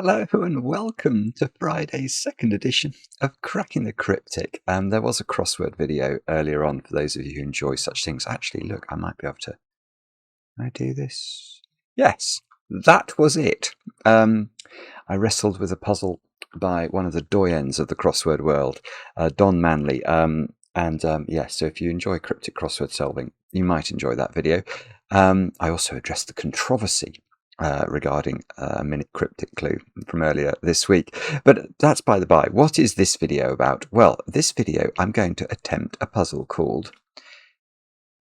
Hello and welcome to Friday's second edition of Cracking the Cryptic. There was a crossword video earlier on for those of you who enjoy such things. Actually, look, I might be able to... Can I do this? Yes, that was it. I wrestled with a puzzle by one of the doyens of the crossword world, Don Manley. Yes, so if you enjoy cryptic crossword solving, you might enjoy that video. I also addressed the controversy regarding a minute cryptic clue from earlier this week. But that's by the by. What is this video about? Well, this video I'm going to attempt a puzzle called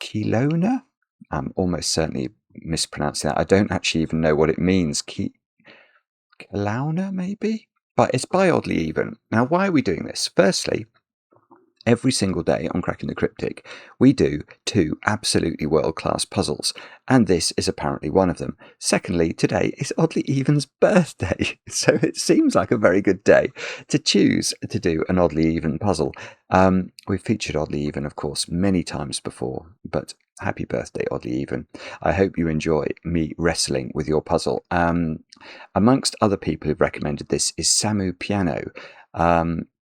Kelowna. I'm almost certainly mispronouncing that. I don't actually even know what it means. Kelowna, maybe? But it's by Oddlyeven. Now, why are we doing this? Firstly, every single day on Cracking the Cryptic, we do 2 absolutely world-class puzzles, and this is apparently one of them. Secondly, today is Oddlyeven's birthday, so it seems like a very good day to choose to do an Oddlyeven puzzle. We've featured Oddlyeven, of course, many times before, but happy birthday, Oddlyeven. I hope you enjoy me wrestling with your puzzle. Amongst other people who've recommended this is Samu Piano.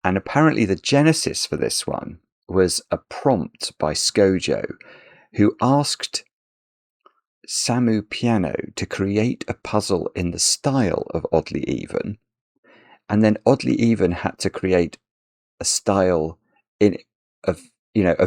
And apparently the genesis for this one was a prompt by Skojo, who asked Samu Piano to create a puzzle in the style of Oddlyeven, and then Oddlyeven had to create a style of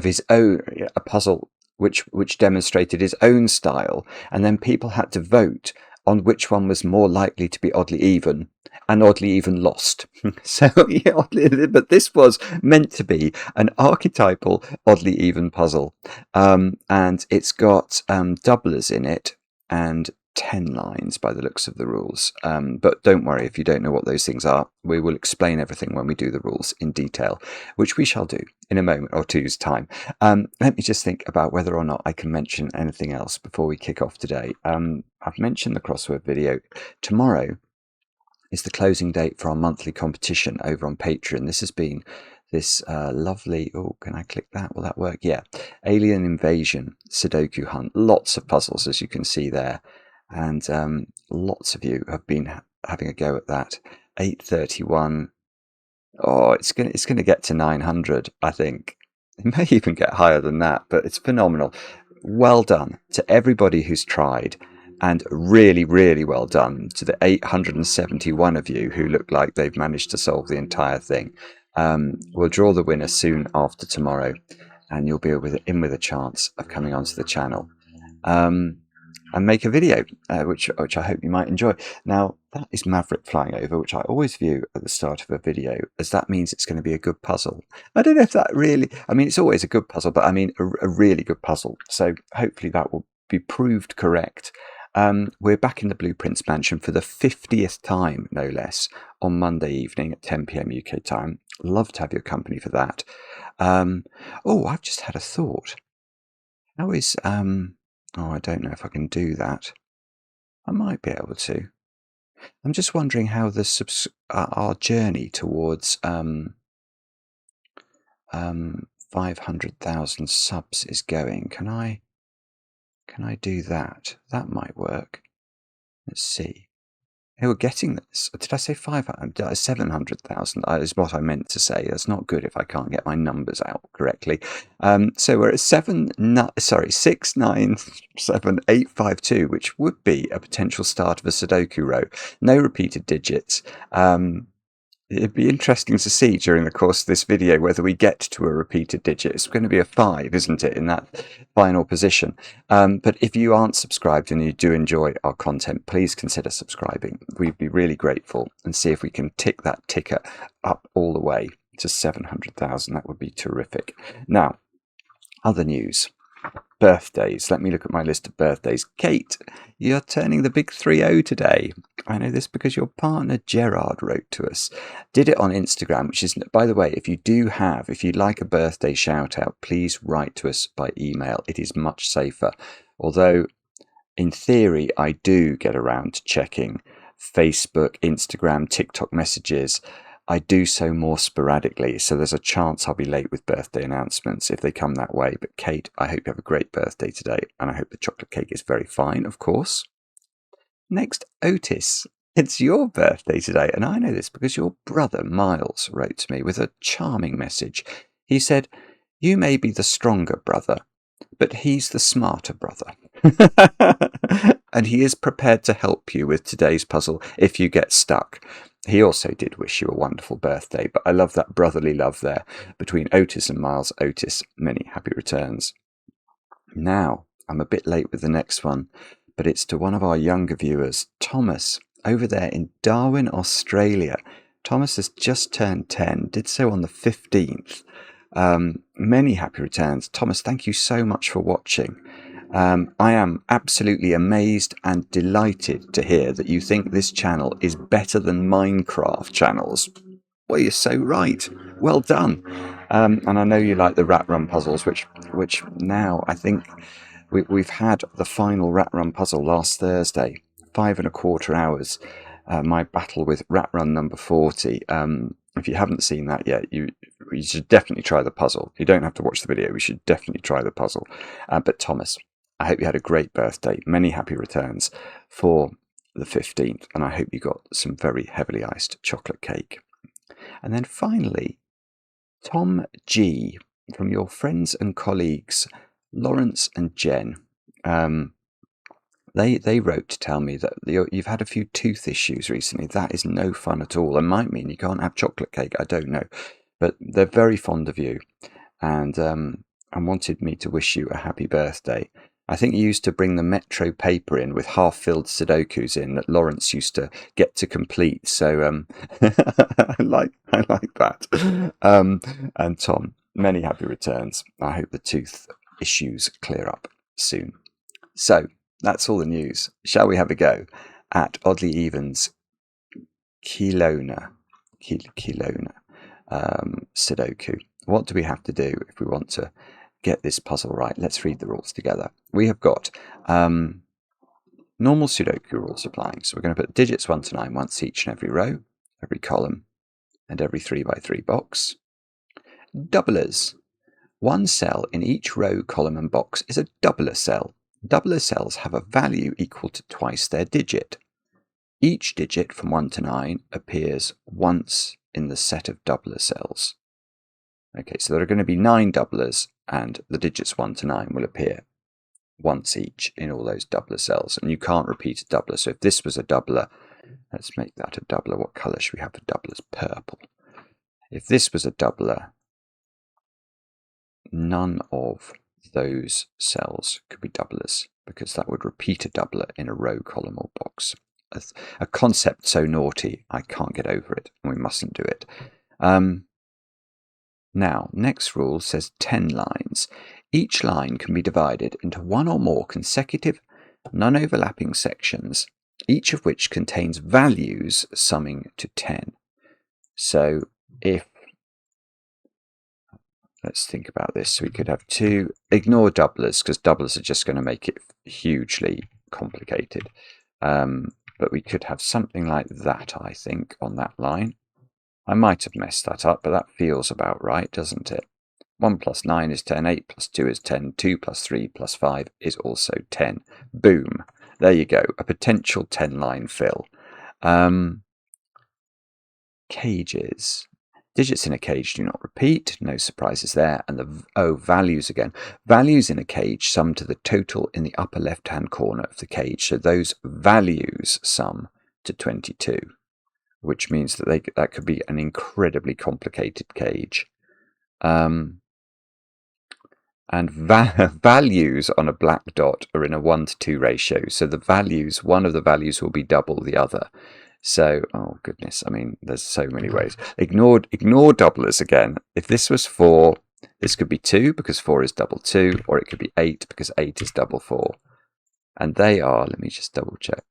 his own, a puzzle which demonstrated his own style, and then people had to vote on which one was more likely to be Oddlyeven, and Oddlyeven lost. So, but this was meant to be an archetypal Oddlyeven puzzle, and it's got doublers in it and 10 lines by the looks of the rules. But don't worry if you don't know what those things are. We will explain everything when we do the rules in detail, which we shall do in a moment or two's time. Let me just think about whether or not I can mention anything else before we kick off today. I've mentioned the crossword video. Tomorrow is the closing date for our monthly competition over on Patreon. This has been this lovely... Oh, can I click that? Will that work? Yeah. Alien Invasion Sudoku hunt. Lots of puzzles, as you can see there. And lots of you have been having a go at that. 831. Oh, it's gonna get to 900, I think. It may even get higher than that, but it's phenomenal. Well done to everybody who's tried, and really, really well done to the 871 of you who look like they've managed to solve the entire thing. We'll draw the winner soon after tomorrow, and you'll be in with a chance of coming onto the channel. And make a video, which I hope you might enjoy. Now, that is Maverick flying over, which I always view at the start of a video, as that means it's going to be a good puzzle. I don't know if that really... I mean, it's always a good puzzle, but I mean a really good puzzle. So hopefully that will be proved correct. We're back in the Blueprints Mansion for the 50th time, no less, on Monday evening at 10 PM UK time. Love to have your company for that. Oh, I've just had a thought. How is... Oh, I don't know if I can do that. I might be able to. I'm just wondering how our journey towards 500,000 subs is going. Can I do that? That might work. Let's see. Hey, we're getting this. Did I say 500? 700,000 is what I meant to say. That's not good if I can't get my numbers out correctly. So we're at 697,852, which would be a potential start of a Sudoku row. No repeated digits. It'd be interesting to see during the course of this video whether we get to a repeated digit. It's going to be a 5, isn't it, in that final position? But if you aren't subscribed and you do enjoy our content, please consider subscribing. We'd be really grateful, and see if we can tick that ticker up all the way to 700,000. That would be terrific. Now, other news. Birthdays. Let me look at my list of birthdays. Kate, you're turning the big 30 today. I know this because your partner Gerard wrote to us. Did it on Instagram, which is, by the way, if you'd like a birthday shout out, please write to us by email. It is much safer. Although, in theory, I do get around to checking Facebook, Instagram, TikTok messages. I do so more sporadically, so there's a chance I'll be late with birthday announcements if they come that way. But Kate, I hope you have a great birthday today, and I hope the chocolate cake is very fine, of course. Next, Otis. It's your birthday today, and I know this because your brother Miles wrote to me with a charming message. He said, "You may be the stronger brother, but he's the smarter brother." And he is prepared to help you with today's puzzle if you get stuck. He also did wish you a wonderful birthday, but I love that brotherly love there between Otis and Miles. Otis, many happy returns. Now, I'm a bit late with the next one, but it's to one of our younger viewers, Thomas, over there in Darwin, Australia. Thomas has just turned 10, did so on the 15th. Many happy returns. Thomas, thank you so much for watching. I am absolutely amazed and delighted to hear that you think this channel is better than Minecraft channels. Well, you're so right. Well done. And I know you like the rat run puzzles, which now I think we've had the final rat run puzzle last Thursday, 5¼ hours. My battle with rat run number 40. If you haven't seen that yet, you should definitely try the puzzle. You don't have to watch the video. You should definitely try the puzzle. But Thomas, I hope you had a great birthday. Many happy returns for the 15th. And I hope you got some very heavily iced chocolate cake. And then finally, Tom G, from your friends and colleagues, Lawrence and Jen. They wrote to tell me that you've had a few tooth issues recently. That is no fun at all, and might mean you can't have chocolate cake. I don't know. But they're very fond of you and wanted me to wish you a happy birthday. I think you used to bring the Metro paper in with half-filled Sudokus in that Lawrence used to get to complete. So I like that. And Tom, many happy returns. I hope the tooth issues clear up soon. So that's all the news. Shall we have a go at Oddlyeven's Kelowna Sudoku? What do we have to do if we want to get this puzzle right? Let's read the rules together. We have got normal Sudoku rules applying. So we're going to put digits 1 to 9 once each in every row, every column, and every 3x3 box. Doublers. One cell in each row, column, and box is a doubler cell. Doubler cells have a value equal to twice their digit. Each digit from 1 to 9 appears once in the set of doubler cells. Okay, so there are going to be 9 doublers, and the digits 1 to 9 will appear once each in all those doubler cells, and you can't repeat a doubler. So if this was a doubler, let's make that a doubler. What colour should we have for doublers? Purple. If this was a doubler, none of those cells could be doublers, because that would repeat a doubler in a row, column, or box. A concept so naughty, I can't get over it, and we mustn't do it. Now, next rule says 10 lines. Each line can be divided into one or more consecutive, non-overlapping sections, each of which contains values summing to 10. So if, let's think about this. We could have 2, ignore doublers, because doublers are just going to make it hugely complicated. But we could have something like that, I think, on that line. I might have messed that up, but that feels about right, doesn't it? 1 plus 9 is 10, 8 plus 2 is 10, 2 plus 3 plus 5 is also 10. Boom. There you go, a potential 10-line fill. Cages. Digits in a cage do not repeat, no surprises there. And values again. Values in a cage sum to the total in the upper left-hand corner of the cage. So those values sum to 22. Which means that that could be an incredibly complicated cage. And values on a black dot are in a 1:2 ratio. So the values, one of the values will be double the other. So, oh goodness, I mean, there's so many ways. Ignore doublers again. If this was 4, this could be 2 because 4 is double 2, or it could be 8 because 8 is double 4. And they are, let me just double check.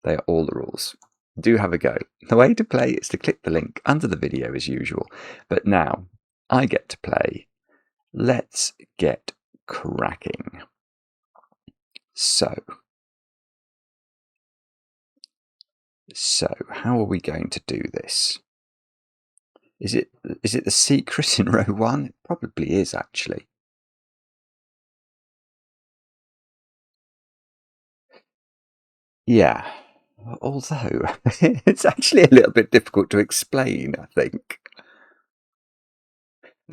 They are all the rules. Do have a go. The way to play is to click the link under the video as usual. But now I get to play. Let's get cracking. So how are we going to do this? Is it the secret in row 1? It probably is, actually. Yeah. although it's actually a little bit difficult to explain, I think.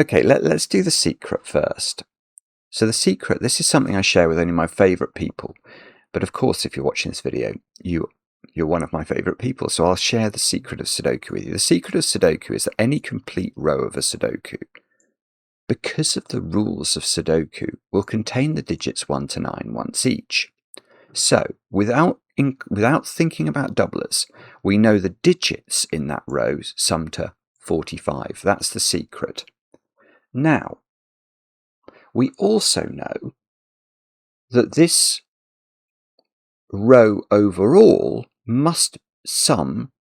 Okay, let's do the secret first. So the secret, this is something I share with only my favourite people. But of course, if you're watching this video, you're one of my favourite people, so I'll share the secret of Sudoku with you. The secret of Sudoku is that any complete row of a Sudoku, because of the rules of Sudoku, will contain the digits 1 to 9 once each. So, without thinking about doublers, we know the digits in that row sum to 45. That's the secret. Now, we also know that this row overall must sum,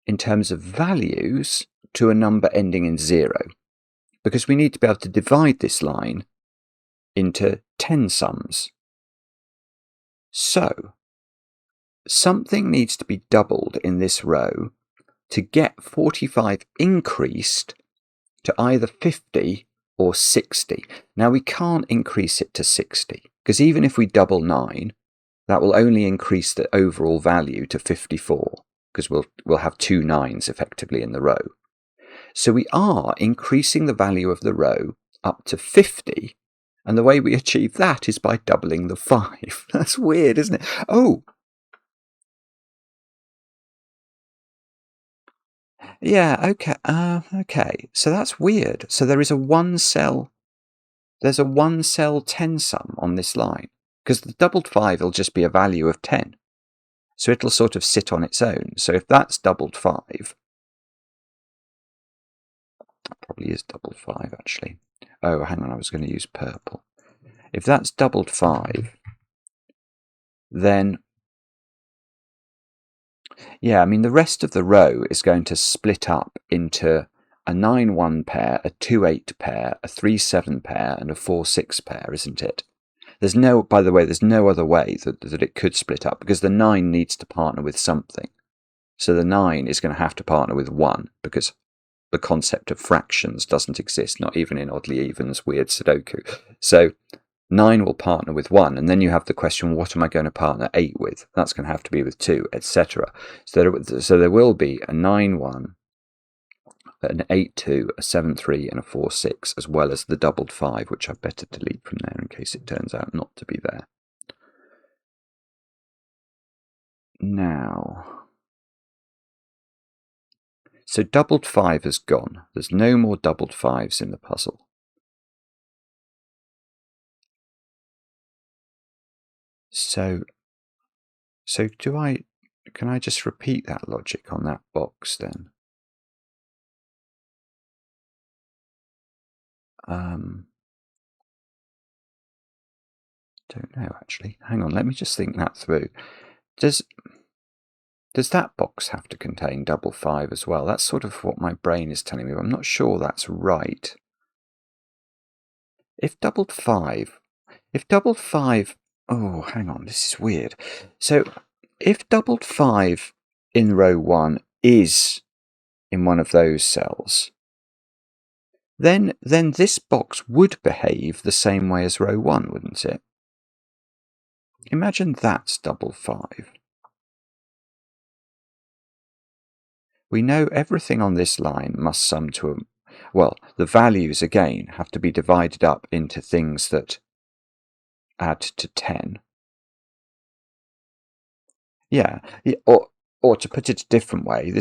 in terms of values, to a number ending in 0, because we need to be able to divide this line into 10 sums. So, something needs to be doubled in this row to get 45 increased to either 50 or 60. Now, we can't increase it to 60, because even if we double 9, that will only increase the overall value to 54, because we'll have 2 9s effectively in the row. So we are increasing the value of the row up to 50, and the way we achieve that is by doubling the 5. That's weird, isn't it? Oh! Yeah, okay. Okay, so that's weird. So there is a there's a 1-cell 10 sum on this line, because the doubled 5 will just be a value of 10. So it'll sort of sit on its own. So if that's doubled 5, probably is doubled 5 actually. Oh, hang on, I was going to use purple. If that's doubled 5, then yeah, I mean the rest of the row is going to split up into a 9-1 pair, a 2-8 pair, a 3-7 pair, and a 4-6 pair, isn't it? By the way, there's no other way that it could split up, because the 9 needs to partner with something. So the 9 is going to have to partner with 1, because the concept of fractions doesn't exist, not even in Oddlyeven's weird Sudoku. So 9 will partner with 1, and then you have the question, what am I going to partner 8 with? That's going to have to be with 2, etc. So there will be a 9-1, an 8-2, a 7-3, and a 4-6, as well as the doubled 5, which I'd better delete from there in case it turns out not to be there. Now, so doubled 5 has gone. There's no more doubled 5s in the puzzle. So can I just repeat that logic on that box then? Don't know actually. Hang on, let me just think that through. Does that box have to contain double 5 as well? That's sort of what my brain is telling me, but I'm not sure that's right. If doubled 5, oh, hang on, this is weird. So if doubled 5 in row 1 is in one of those cells, then this box would behave the same way as row 1, wouldn't it? Imagine that's double 5. We know everything on this line must sum to well, the values again have to be divided up into things that add to 10. Yeah, or to put it a different way,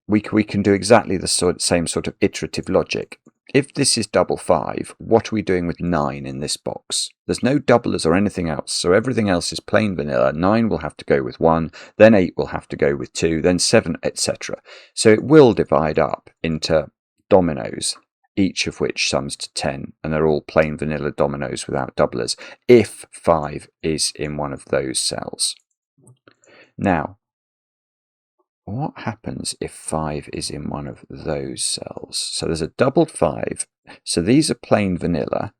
we can do exactly the same sort of iterative logic. If this is double 5, what are we doing with 9 in this box? There's no doublers or anything else, so everything else is plain vanilla. 9 will have to go with 1, then 8 will have to go with 2, then 7, etc. So it will divide up into dominoes, each of which sums to 10, and they're all plain vanilla dominoes without doublers, if 5 is in one of those cells. Now, what happens if 5 is in one of those cells? So there's a doubled 5. So these are plain vanilla,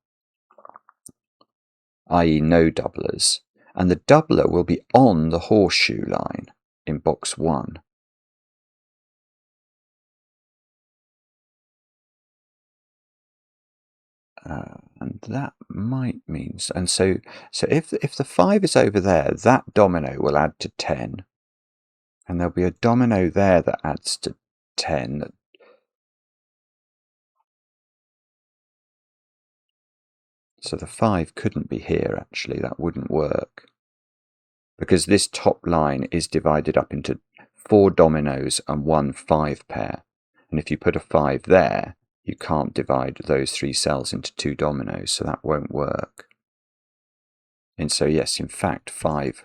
i.e. no doublers. And the doubler will be on the horseshoe line in box 1. And that might mean... And so if the 5 is over there, that domino will add to 10. And there'll be a domino there that adds to 10. So the 5 couldn't be here, actually. That wouldn't work. Because this top line is divided up into 4 dominoes and 1 5 pair. And if you put a 5 there, you can't divide those 3 cells into 2 dominoes, so that won't work. And so yes, in fact, 5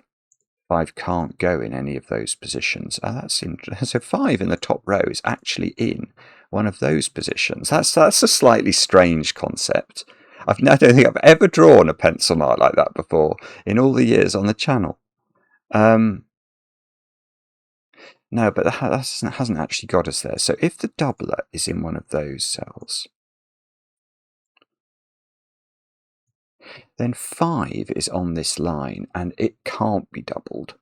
can't go in any of those positions. That's interesting. So 5 in the top row is actually in one of those positions. That's a slightly strange concept. I don't think I've ever drawn a pencil mark like that before in all the years on the channel. No, but that hasn't actually got us there. So if the doubler is in one of those cells, then 5 is on this line and it can't be doubled.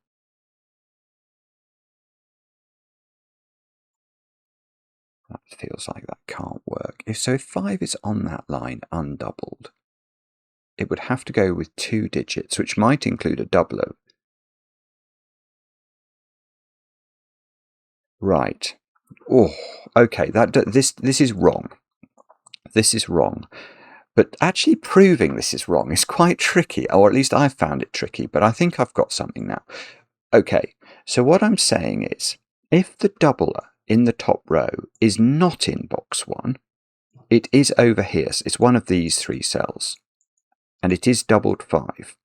That feels like that can't work. If 5 is on that line undoubled, it would have to go with 2 digits, which might include a doubler. Right. Oh, okay. This is wrong. This is wrong. But actually proving this is wrong is quite tricky, or at least I found it tricky, but I think I've got something now. Okay, so what I'm saying is, if the doubler in the top row is not in box 1, it is over here. So it's one of these 3 cells, and it is doubled 5.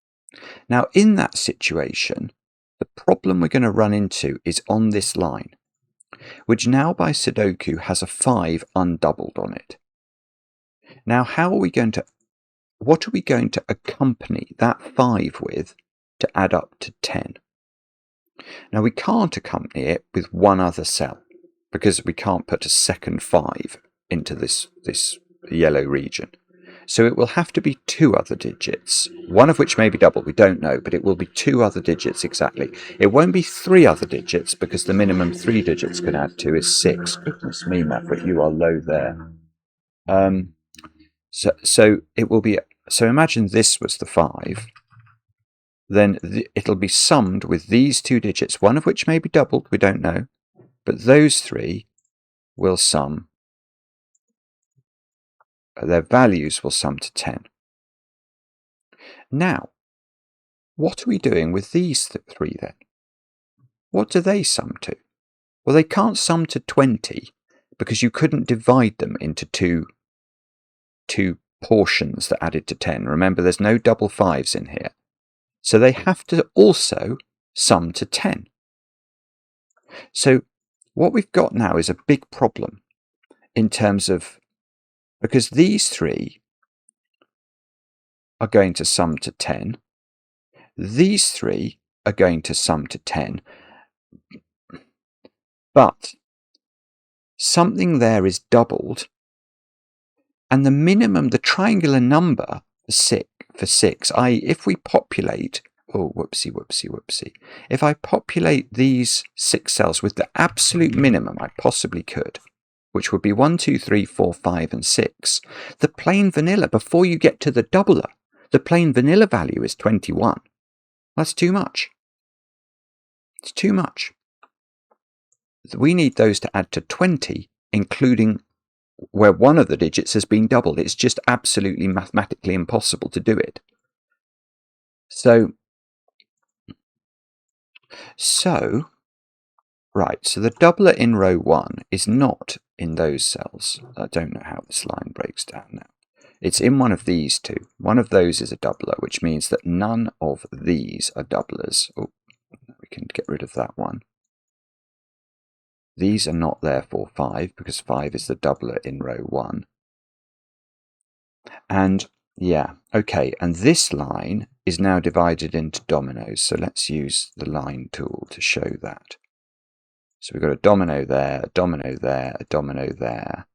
Now, in that situation, the problem we're going to run into is on this line, which now by Sudoku has a 5 undoubled on it. Now, what are we going to accompany that 5 with to add up to 10? Now, we can't accompany it with one other cell, because we can't put a second 5 into this yellow region. So it will have to be 2 other digits, one of which may be double, we don't know, but it will be 2 other digits exactly. It won't be 3 other digits, because the minimum 3 digits can add to is 6. Goodness me, Maverick, you are low there. So it will be. So imagine this was the 5. Then it'll be summed with these 2 digits, one of which may be doubled, we don't know, but those 3 will sum. Their values will sum to 10. Now, what are we doing with these 3 then? What do they sum to? Well, they can't sum to 20 because you couldn't divide them into two portions that added to 10. Remember, there's no double 5s in here. So they have to also sum to 10. So what we've got now is a big problem in terms of, because these 3 are going to sum to 10. These 3 are going to sum to 10. But something there is doubled. And the minimum, the triangular number for 6, i.e. if we populate, oh, whoopsie. If I populate these 6 cells with the absolute minimum I possibly could, which would be 1, 2, 3, 4, 5, and 6, the plain vanilla, before you get to the doubler, the plain vanilla value is 21. That's too much. It's too much. We need those to add to 20, including where one of the digits has been doubled. It's just absolutely mathematically impossible to do it. So the doubler in row 1 is not in those cells. I don't know how this line breaks down now. It's in one of these 2. One of those is a doubler, which means that none of these are doublers. Oh, we can get rid of that one. These are not therefore 5, because 5 is the doubler in row 1. And yeah, okay, and this line is now divided into dominoes. So let's use the line tool to show that. So we've got a domino there, a domino there, a domino there.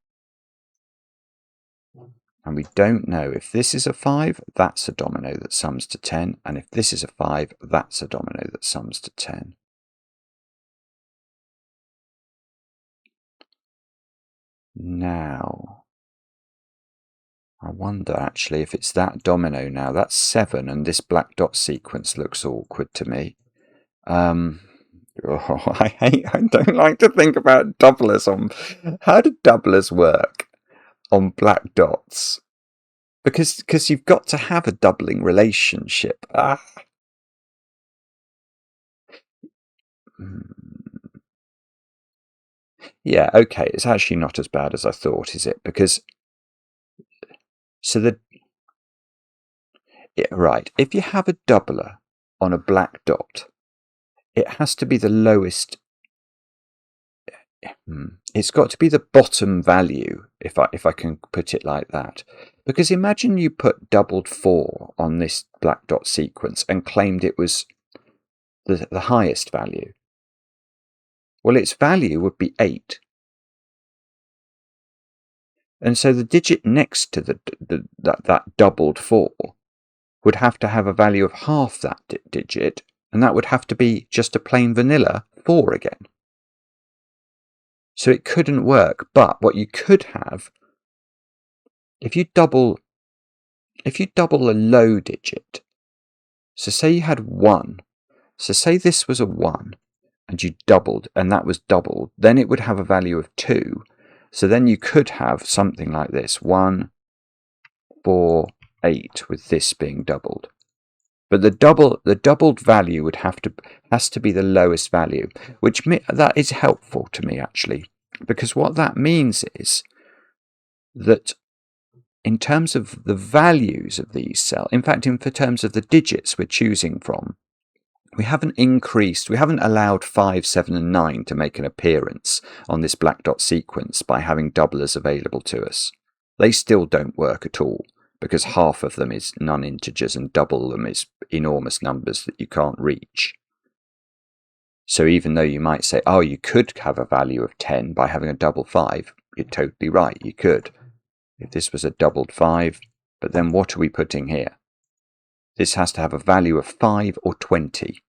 And we don't know if this is a 5, that's a domino that sums to 10. And if this is a 5, that's a domino that sums to 10. Now, I wonder actually if it's that domino now. That's 7, and this black dot sequence looks awkward to me. Oh, I don't like to think about doublers on. How do doublers work on black dots? Because you've got to have a doubling relationship. Yeah, okay, it's actually not as bad as I thought, is it? Because right, if you have a doubler on a black dot, it has to be the lowest. It's got to be the bottom value, if I can put it like that. Because imagine you put doubled 4 on this black dot sequence and claimed it was the highest value. Well, its value would be 8. And so the digit next to that doubled 4 would have to have a value of half that digit, and that would have to be just a plain vanilla 4 again. So it couldn't work. But what you could have, if you double a low digit, so say you had 1, so say this was a 1, and you doubled, and that was doubled, then it would have a value of 2. So then you could have something like this, 1, 4, 8, with this being doubled. But the doubled value has to be the lowest value, which that is helpful to me actually, because what that means is that in terms of the values of these cells, in fact, in terms of the digits we're choosing from, we haven't allowed 5, 7, and 9 to make an appearance on this black dot sequence by having doublers available to us. They still don't work at all, because half of them is non-integers and double them is enormous numbers that you can't reach. So even though you might say, oh, you could have a value of 10 by having a double 5, you're totally right, you could. If this was a doubled 5, but then what are we putting here? This has to have a value of 5 or 20.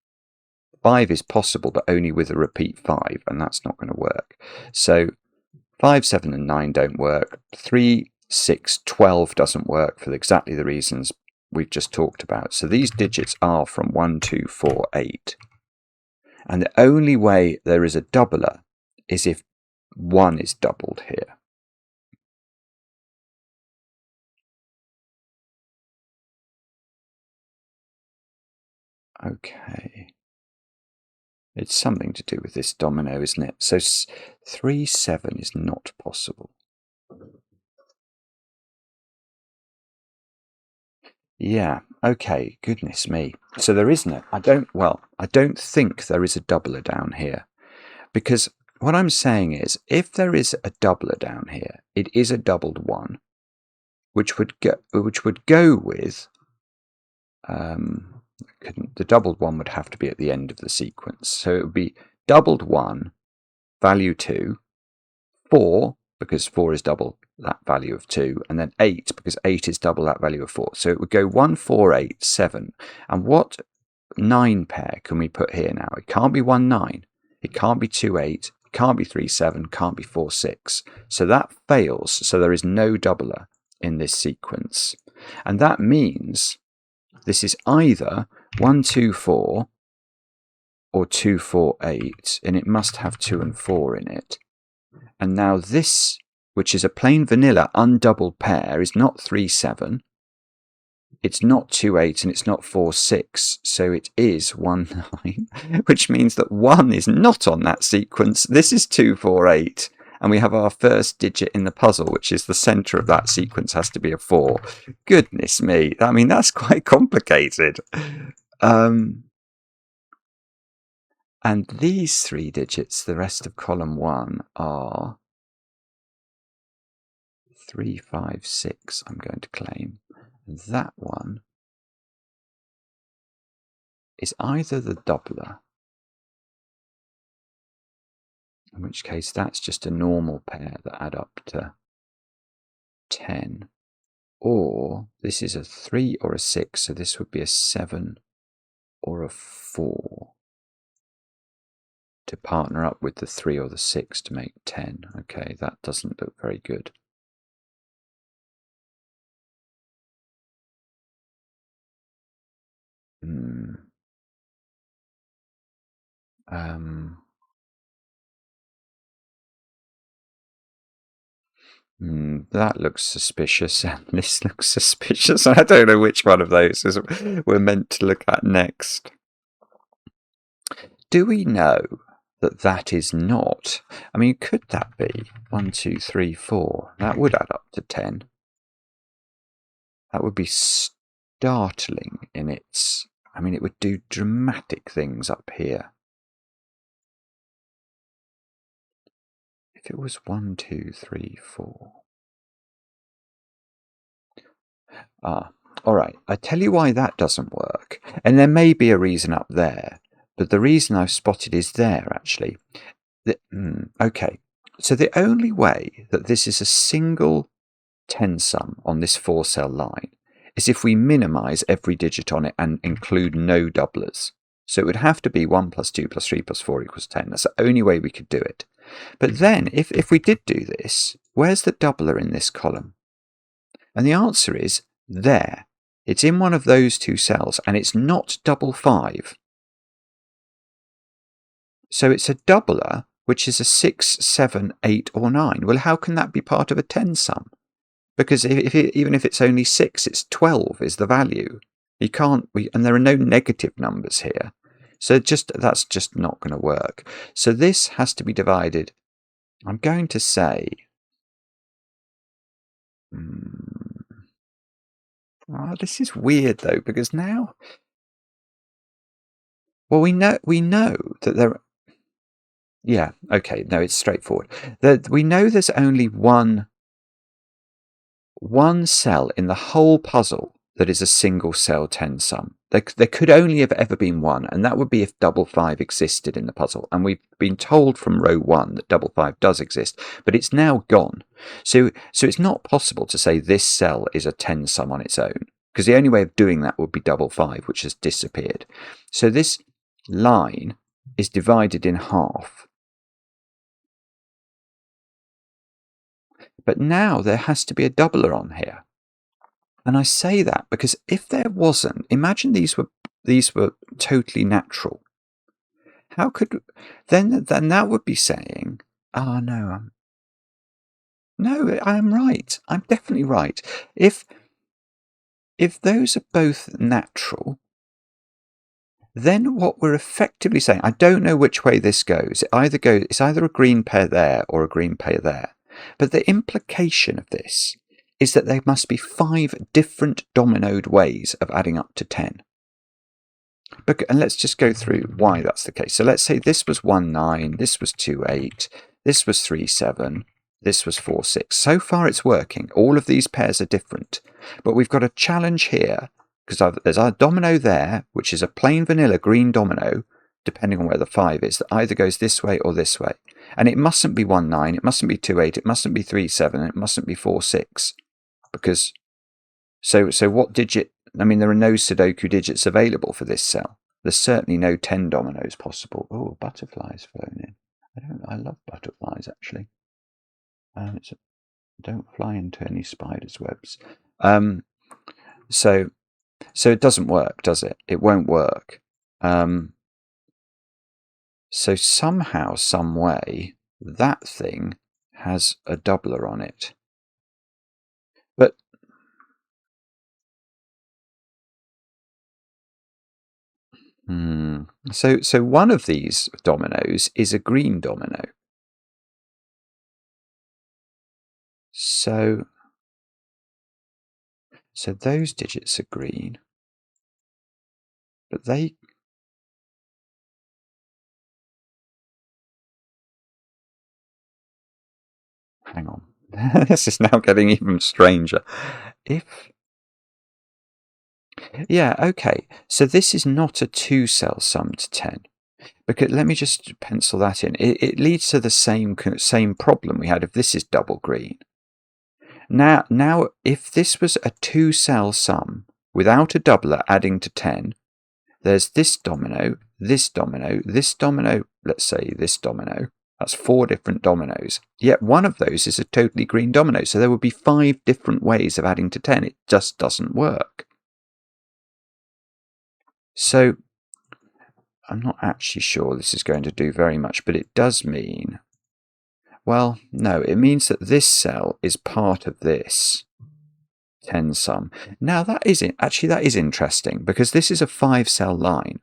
5 is possible, but only with a repeat 5, and that's not going to work. So 5, 7, and 9 don't work. 3, 6, 12 doesn't work for exactly the reasons we've just talked about. So these digits are from 1, 2, 4, 8. And the only way there is a doubler is if 1 is doubled here. Okay. It's something to do with this domino, isn't it? So 3, 7 is not possible. Yeah, okay, goodness me. So there isn't. I don't think there is a doubler down here. Because what I'm saying is, if there is a doubler down here, it is a doubled 1, which would go with the doubled 1 would have to be at the end of the sequence. So it would be doubled 1, value 2, 4, because 4 is double that value of 2, and then 8, because 8 is double that value of 4. So it would go 1, 4, 8, 7. And what 9 pair can we put here now? It can't be 1, 9. It can't be 2, 8. It can't be 3, 7. Can't be 4, 6. So that fails. So there is no doubler in this sequence. And that means this is either 1, 2, 4 or 2, 4, 8. And it must have 2 and 4 in it. And now this, which is a plain vanilla undoubled pair, is not 3, 7. It's not 2, 8, and it's not 4, 6. So it is 1, 9, which means that 1 is not on that sequence. This is 2, 4, 8. And we have our first digit in the puzzle, which is the center of that sequence has to be a 4. Goodness me. I mean, that's quite complicated. And these 3 digits, the rest of column 1, are 3, 5, 6, I'm going to claim. That one is either the doubler, in which case that's just a normal pair that add up to 10, or this is a 3 or a 6, so this would be a 7 or a 4 to partner up with the 3 or the 6 to make 10. Okay, that doesn't look very good. That looks suspicious, and this looks suspicious. I don't know which one of those we're meant to look at next. Do we know that that is not? I mean, could that be 1, 2, 3, 4? That would add up to 10. That would be startling in its... I mean, it would do dramatic things up here. If it was 1, 2, 3, 4. All right. I tell you why that doesn't work. And there may be a reason up there, but the reason I've spotted is there, actually. Okay. So the only way that this is a single 10 sum on this 4-cell line is if we minimize every digit on it and include no doublers. So it would have to be 1 plus 2 plus 3 plus 4 equals 10. That's the only way we could do it. But then, if we did do this, where's the doubler in this column? And the answer is there. It's in one of those two cells, and it's not double 5. So it's a doubler, which is a 6, 7, 8, or 9. Well, how can that be part of a 10 sum? Because even if it's only 6, it's 12 is the value. You can't, and there are no negative numbers here. So that's just not going to work. So this has to be divided. I'm going to say... Oh, this is weird, though, because now... Well, we know that there... Yeah, okay, no, it's straightforward. We know there's only one cell in the whole puzzle that is a single cell 10 sum. There could only have ever been one, and that would be if double 5 existed in the puzzle. And we've been told from row 1 that double 5 does exist, but it's now gone. So it's not possible to say this cell is a 10 sum on its own, because the only way of doing that would be double 5, which has disappeared. So this line is divided in half. But now there has to be a doubler on here. And I say that because if there wasn't, imagine these were totally natural. How could then that would be saying, no, I am right. I'm definitely right. If those are both natural, then what we're effectively saying, I don't know which way this goes. It's either a green pair there or a green pair there. But the implication of this is that there must be 5 different dominoed ways of adding up to 10. And let's just go through why that's the case. So let's say this was 1, 9, this was 2, 8, this was 3, 7, this was 4, 6. So far it's working. All of these pairs are different. But we've got a challenge here, because there's our domino there, which is a plain vanilla green domino, depending on where the 5 is, that either goes this way or this way. And it mustn't be 1, 9, it mustn't be 2, 8, it mustn't be 3, 7, it mustn't be 4, 6. Because, so what digit, I mean, there are no Sudoku digits available for this cell. There's certainly no 10 dominoes possible. Oh, butterflies flown in. I love butterflies, actually. Don't fly into any spiders' webs. So it doesn't work, does it? It won't work. So somehow, some way, that thing has a doubler on it. But so one of these dominoes is a green domino. So those digits are green, but they... Hang on. This is now getting even stranger. Yeah, okay. So this is not a 2-cell sum to 10. Because let me just pencil that in. It leads to the same problem we had if this is double green. Now, if this was a 2-cell sum without a doubler adding to 10, there's this domino, this domino, this domino, let's say this domino. That's 4 different dominoes. Yet one of those is a totally green domino. So there would be 5 different ways of adding to 10. It just doesn't work. So I'm not actually sure this is going to do very much, but it does mean, well, no, it means that this cell is part of this 10 sum. Now that is interesting, because this is a 5-cell line.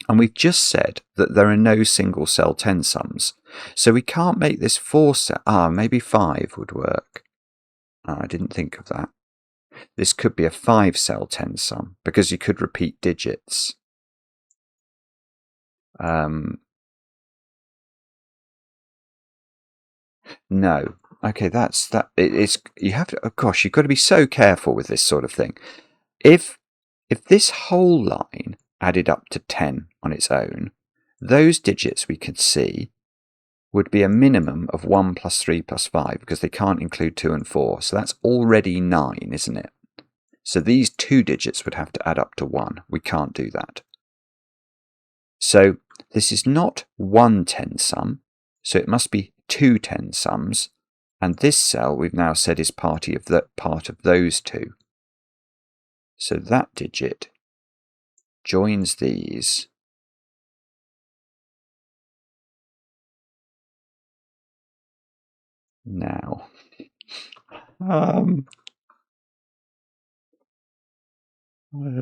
And we've just said that there are no single cell 10 sums. So we can't make this 4 cell. Maybe 5 would work. I didn't think of that. This could be a 5-cell 10 sum, because you could repeat digits. No. Okay, that's that. You have to. Oh gosh, you've got to be so careful with this sort of thing. If this whole line added up to 10 on its own, those digits we could see would be a minimum of 1 plus 3 plus 5, because they can't include 2 and 4. So that's already 9, isn't it? So these 2 digits would have to add up to 1. We can't do that. So this is not one 10 sum, so it must be 2 10 sums, and this cell we've now said is part of those 2. So that digit joins these. Now, I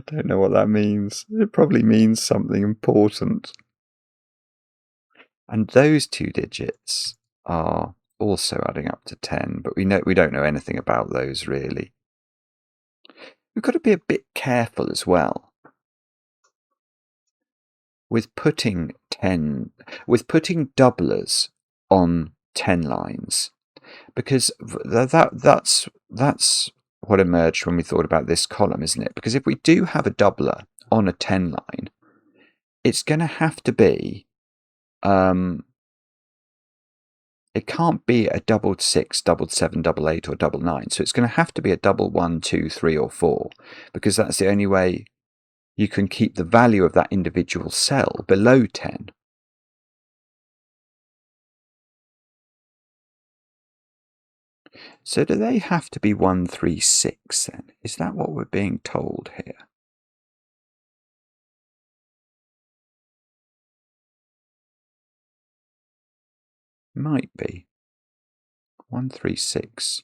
don't know what that means. It probably means something important. And those 2 digits are also adding up to 10, but we don't know anything about those really. We've got to be a bit careful as well with putting doublers on 10 lines, because that's what emerged when we thought about this column, isn't it? Because if we do have a doubler on a 10 line, it's going to have to be it can't be a doubled 6, doubled 7, double 8, or double 9. So it's going to have to be a double 1, 2, 3, or 4, because that's the only way you can keep the value of that individual cell below 10. So do they have to be 1, 3, 6 then? Is that what we're being told here? Might be. 1, 3, 6.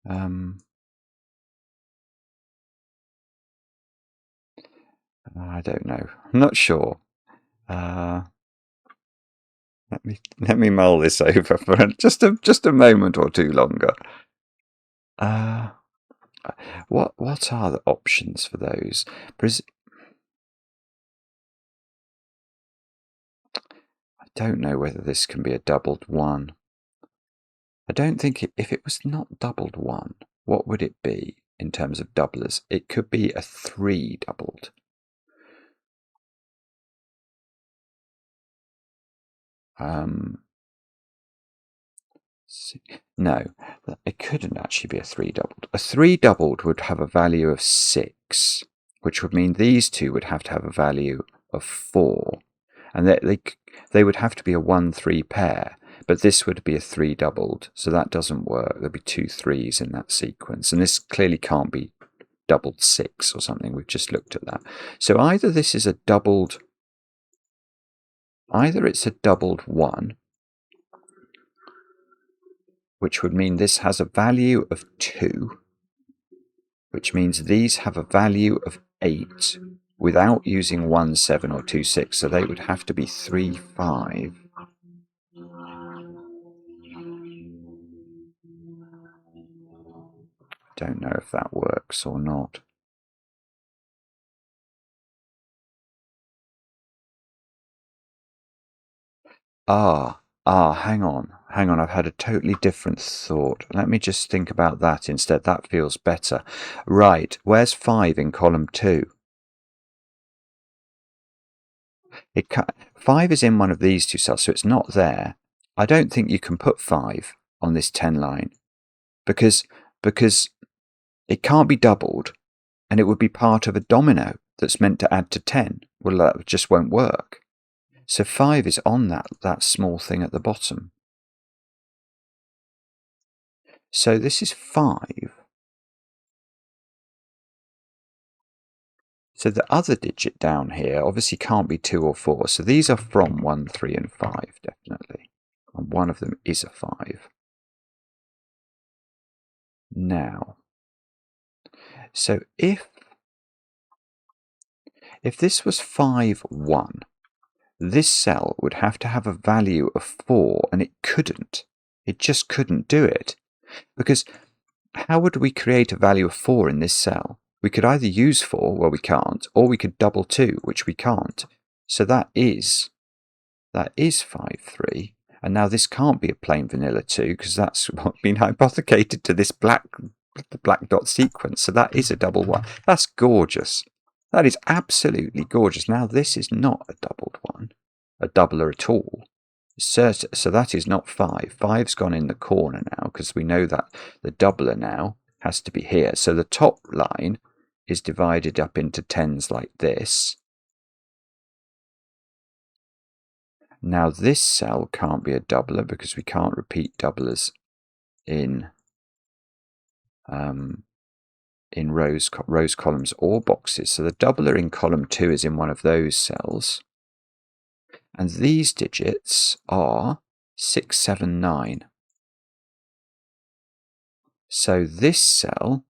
I don't know. I'm not sure. Let me mull this over for just a moment or two longer. What are the options for those? I don't know whether this can be a doubled 1. I don't think if it was not doubled 1, what would it be in terms of doublers? It could be a 3 doubled. No, it couldn't actually be a 3 doubled. A 3 doubled would have a value of 6, which would mean these 2 would have to have a value of 4. And they would have to be a 1-3 pair, but this would be a 3 doubled, so that doesn't work. There'd be 2 3s in that sequence, and this clearly can't be doubled 6 or something. We've just looked at that. So either this is either it's a doubled 1, which would mean this has a value of 2, which means these have a value of 8 without using 1 7 or 2 6, so they would have to be 3 5. Don't know if that works or not. Hang on. I've had a totally different thought. Let me just think about that instead. That feels better. Right, where's 5 in column 2? 5 is in one of these 2 cells, so it's not there. I don't think you can put 5 on this 10 line because it can't be doubled, and it would be part of a domino that's meant to add to 10. Well, that just won't work. So 5 is on that small thing at the bottom. So this is 5. So the other digit down here obviously can't be 2 or 4. So these are from 1, 3 and 5, definitely. And one of them is a 5. Now, so if this was 5, 1, this cell would have to have a value of 4, and it couldn't. It just couldn't do it. Because how would we create a value of 4 in this cell? We could either use 4, well we can't, or we could double 2, which we can't. So that is 5, 3. And now this can't be a plain vanilla 2, because that's what's been hypothecated to this black dot sequence. So that is a double 1. That's gorgeous. That is absolutely gorgeous. Now this is not a doubled 1, a doubler at all. So that is not 5. 5's gone in the corner now, because we know that the doubler now has to be here. So the top line is divided up into 10s like this. Now this cell can't be a doubler because we can't repeat doublers in rows, columns, or boxes. So the doubler in column 2 is in one of those cells. And these digits are 6, 7, 9. So this cell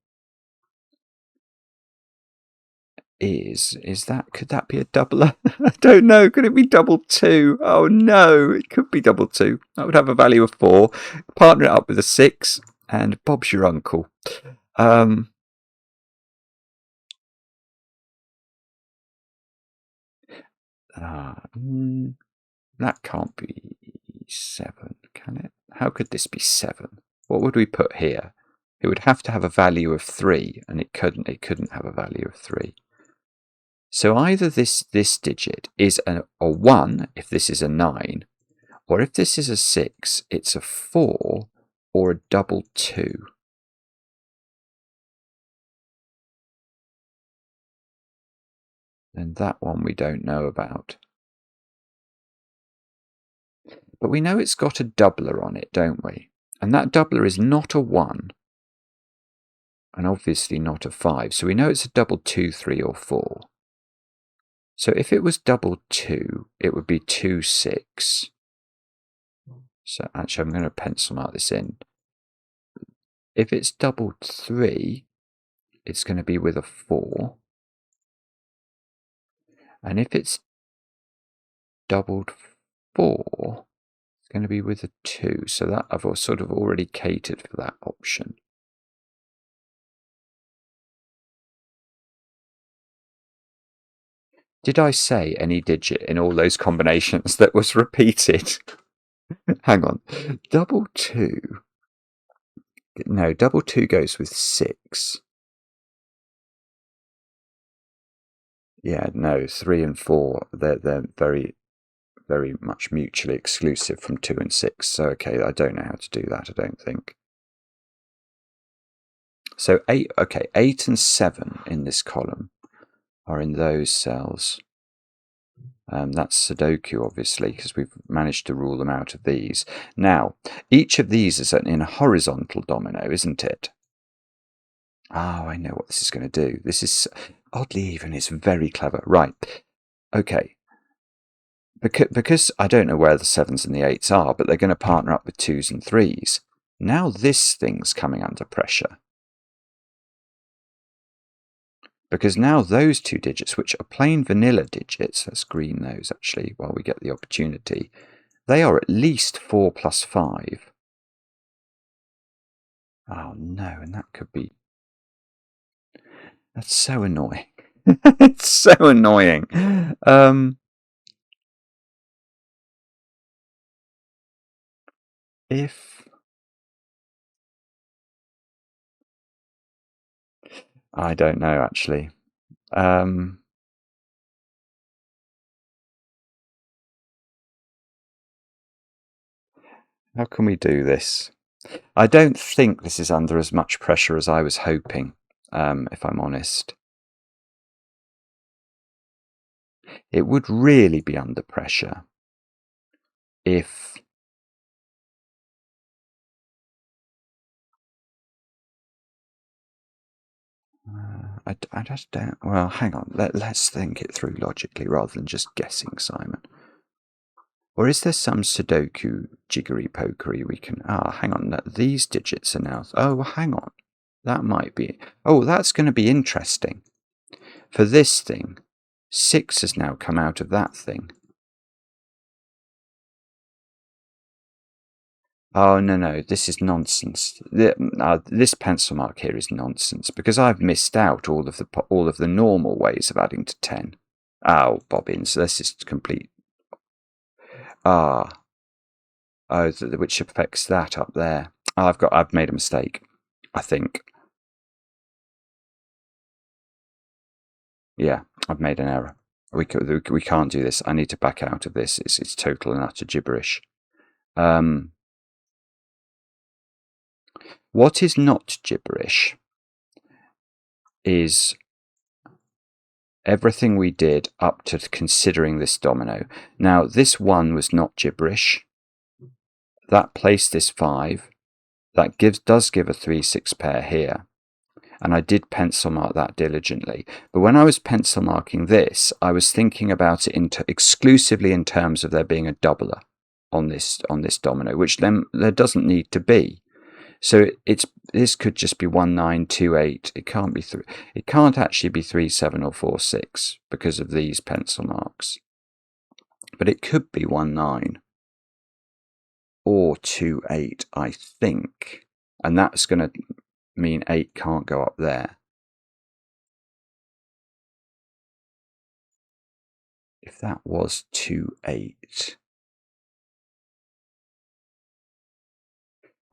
could that be a doubler? I don't know. Could it be double 2? Oh no, it could be double 2. That would have a value of 4. Partner it up with a 6, and Bob's your uncle. That can't be 7, can it? How could this be 7? What would we put here? It would have to have a value of 3, and it couldn't have a value of 3. So either this digit is a 1 if this is a 9, or if this is a 6, it's a 4 or a double 2. And that one we don't know about. But we know it's got a doubler on it, don't we? And that doubler is not a 1, and obviously not a 5. So we know it's a double 2, 3, or 4. So if it was double 2, it would be 2, 6. So actually, I'm going to pencil mark this in. If it's double 3, it's going to be with a 4. And if it's doubled 4, it's going to be with a 2. So that I've sort of already catered for that option. Did I say any digit in all those combinations that was repeated? Hang on. Double 2. No, double 2 goes with 6. Yeah, no, 3 and 4, they're very, very much mutually exclusive from 2 and 6. So, okay, I don't know how to do that, I don't think. So 8 and 7 in this column are in those cells. That's Sudoku, obviously, because we've managed to rule them out of these. Now, each of these is in a horizontal domino, isn't it? Oh, I know what this is going to do. This is Oddlyeven is very clever. Right. Okay. Because I don't know where the 7s and the 8s are, but they're going to partner up with 2s and 3s. Now this thing's coming under pressure. Because now those 2 digits, which are plain vanilla digits, let's green those actually while we get the opportunity, they are at least 4 plus 5. Oh no, and that could be... That's so annoying. It's so annoying. If... I don't know, actually. How can we do this? I don't think this is under as much pressure as I was hoping, if I'm honest. It would really be under pressure if... I just don't. Well, hang on. Let's think it through logically rather than just guessing, Simon. Or is there some Sudoku jiggery pokery we can... hang on. These digits are now... Oh, hang on. That might be... Oh, that's going to be interesting. For this thing, 6 has now come out of that thing. Oh, no, this is nonsense. This pencil mark here is nonsense because I've missed out all of the normal ways of adding to 10. Oh, bobbins, this is complete... which affects that up there. I've made a mistake, I think. Yeah, I've made an error. We can't do this. I need to back out of this. It's total and utter gibberish. What is not gibberish is everything we did up to considering this domino. Now, this 1 was not gibberish. That placed this 5. That does give a 3-6 pair here. And I did pencil mark that diligently. But when I was pencil marking this, I was thinking about it exclusively in terms of there being a doubler on this domino, which then there doesn't need to be. So this could just be 1, 9, 2, 8. It can't be 3. It can't actually be 3, 7, or 4, 6 because of these pencil marks. But it could be 1, 9 or 2, 8, I think. And that's going to mean 8 can't go up there. If that was 2, 8.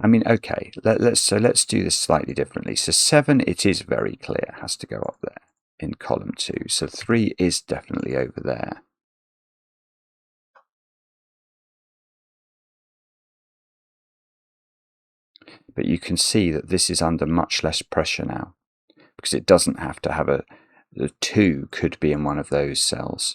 I mean, okay, let's do this slightly differently. So 7, it is very clear, has to go up there in column 2. So 3 is definitely over there. But you can see that this is under much less pressure now, because it doesn't have to have the 2 could be in one of those cells.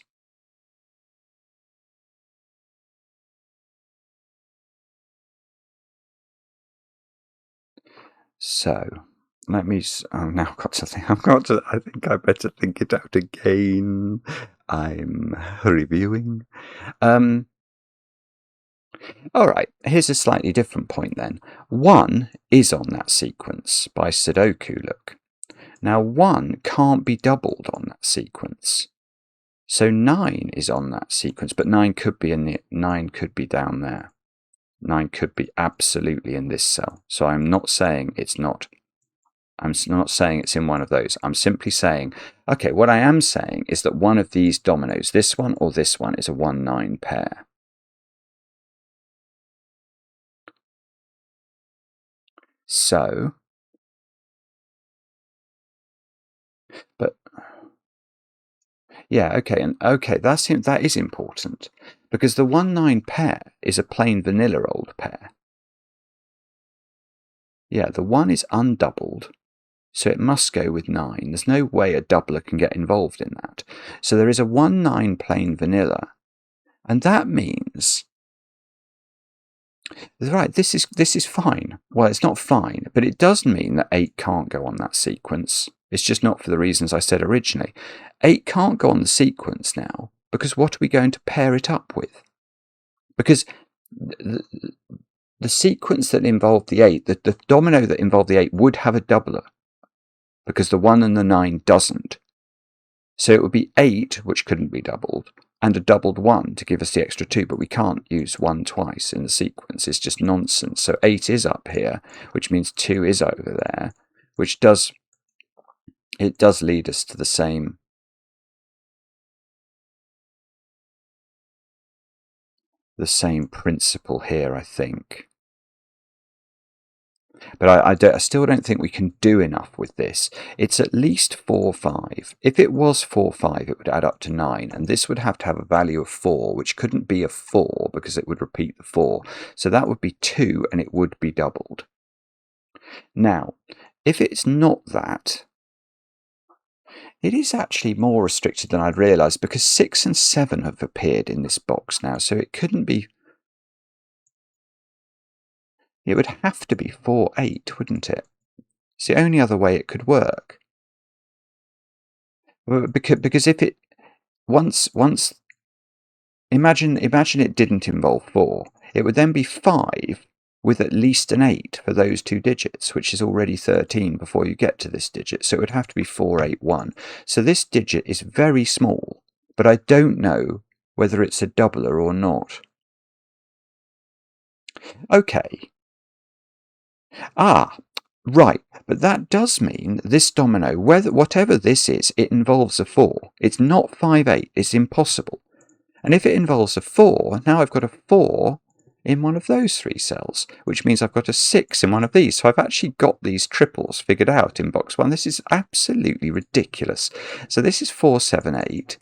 So let me... now I've got to think. I think I better think it out again. I'm reviewing. All right, here's a slightly different point then. 1 is on that sequence by Sudoku, look. Now 1 can't be doubled on that sequence. So 9 is on that sequence, but 9 could be down there. 9 could be absolutely in this cell. So I'm not saying it's not. I'm not saying it's in one of those. I'm simply saying, okay, what I am saying is that one of these dominoes, this one or this one, is a 1-9 pair. So, but yeah, okay, and okay, that is important because the 1-9 pair is a plain vanilla old pair. Yeah, the 1 is undoubled, so it must go with 9. There's no way a doubler can get involved in that. So there is a 1-9 plain vanilla, and that means... Right, this is fine. Well, it's not fine, but it does mean that 8 can't go on that sequence. It's just not for the reasons I said originally. 8 can't go on the sequence now, because what are we going to pair it up with? Because the sequence that involved the 8, the domino that involved the 8 would have a doubler, because the 1 and the 9 doesn't. So it would be 8, which couldn't be doubled, and a doubled 1 to give us the extra 2, but we can't use 1 twice in the sequence. It's just nonsense. So 8 is up here, which means 2 is over there, which does lead us to the same principle here, I think. But I still don't think we can do enough with this. It's at least 4, 5. If it was 4, 5, it would add up to 9, and this would have to have a value of 4, which couldn't be a 4 because it would repeat the 4. So that would be 2, and it would be doubled. Now, if it's not that, it is actually more restricted than I'd realised, because 6 and 7 have appeared in this box now, so it couldn't be... It would have to be 4, 8, wouldn't it? It's the only other way it could work. Because if it once imagine it didn't involve 4, it would then be 5 with at least an 8 for those 2 digits, which is already 13 before you get to this digit. So it would have to be 481. So this digit is very small, but I don't know whether it's a doubler or not. Okay. Right. But that does mean this domino, whatever this is, it involves a 4. It's not 5, 8. It's impossible. And if it involves a 4, now I've got a 4 in one of those 3 cells, which means I've got a 6 in one of these. So I've actually got these triples figured out in box 1. This is absolutely ridiculous. So this is 478.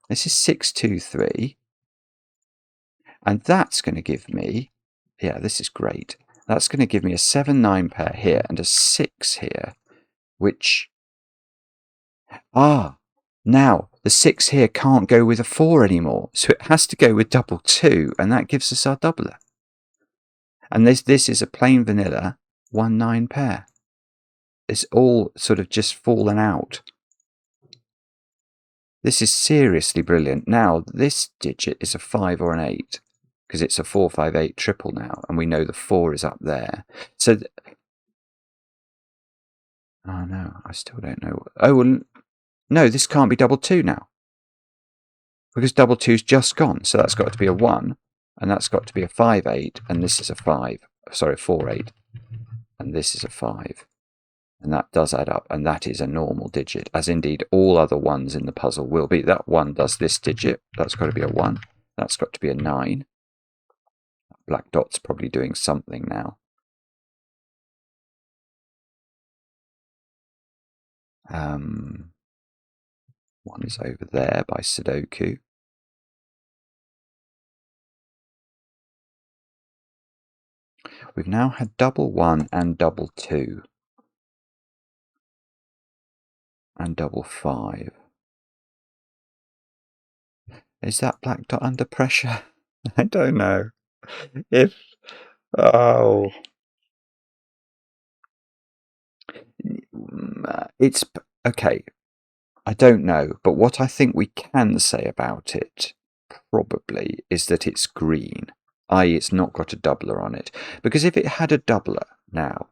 This is 623. And that's going to give me, yeah, this is great. That's going to give me a 7-9 pair here and a 6 here, which, now the 6 here can't go with a 4 anymore, so it has to go with double 2, and that gives us our doubler. And this is a plain vanilla 1-9 pair. It's all sort of just fallen out. This is seriously brilliant. Now, this digit is a 5 or an 8, because it's a 458 triple now, and we know the 4 is up there. So, oh no, I still don't know. Oh, well, no, this can't be double 2 now, because double 2's just gone. So that's got to be a 1, and that's got to be a 5-8, and this is a 5. Sorry, 4-8, and this is a 5. And that does add up, and that is a normal digit, as indeed all other 1s in the puzzle will be. That 1 does this digit. That's got to be a 1. That's got to be a 9. Black dot's probably doing something now. One is over there by Sudoku. We've now had double 1 and double 2. And double 5. Is that black dot under pressure? I don't know. It's okay. I don't know, but what I think we can say about it probably is that it's green, i.e. it's not got a doubler on it. Because if it had a doubler now,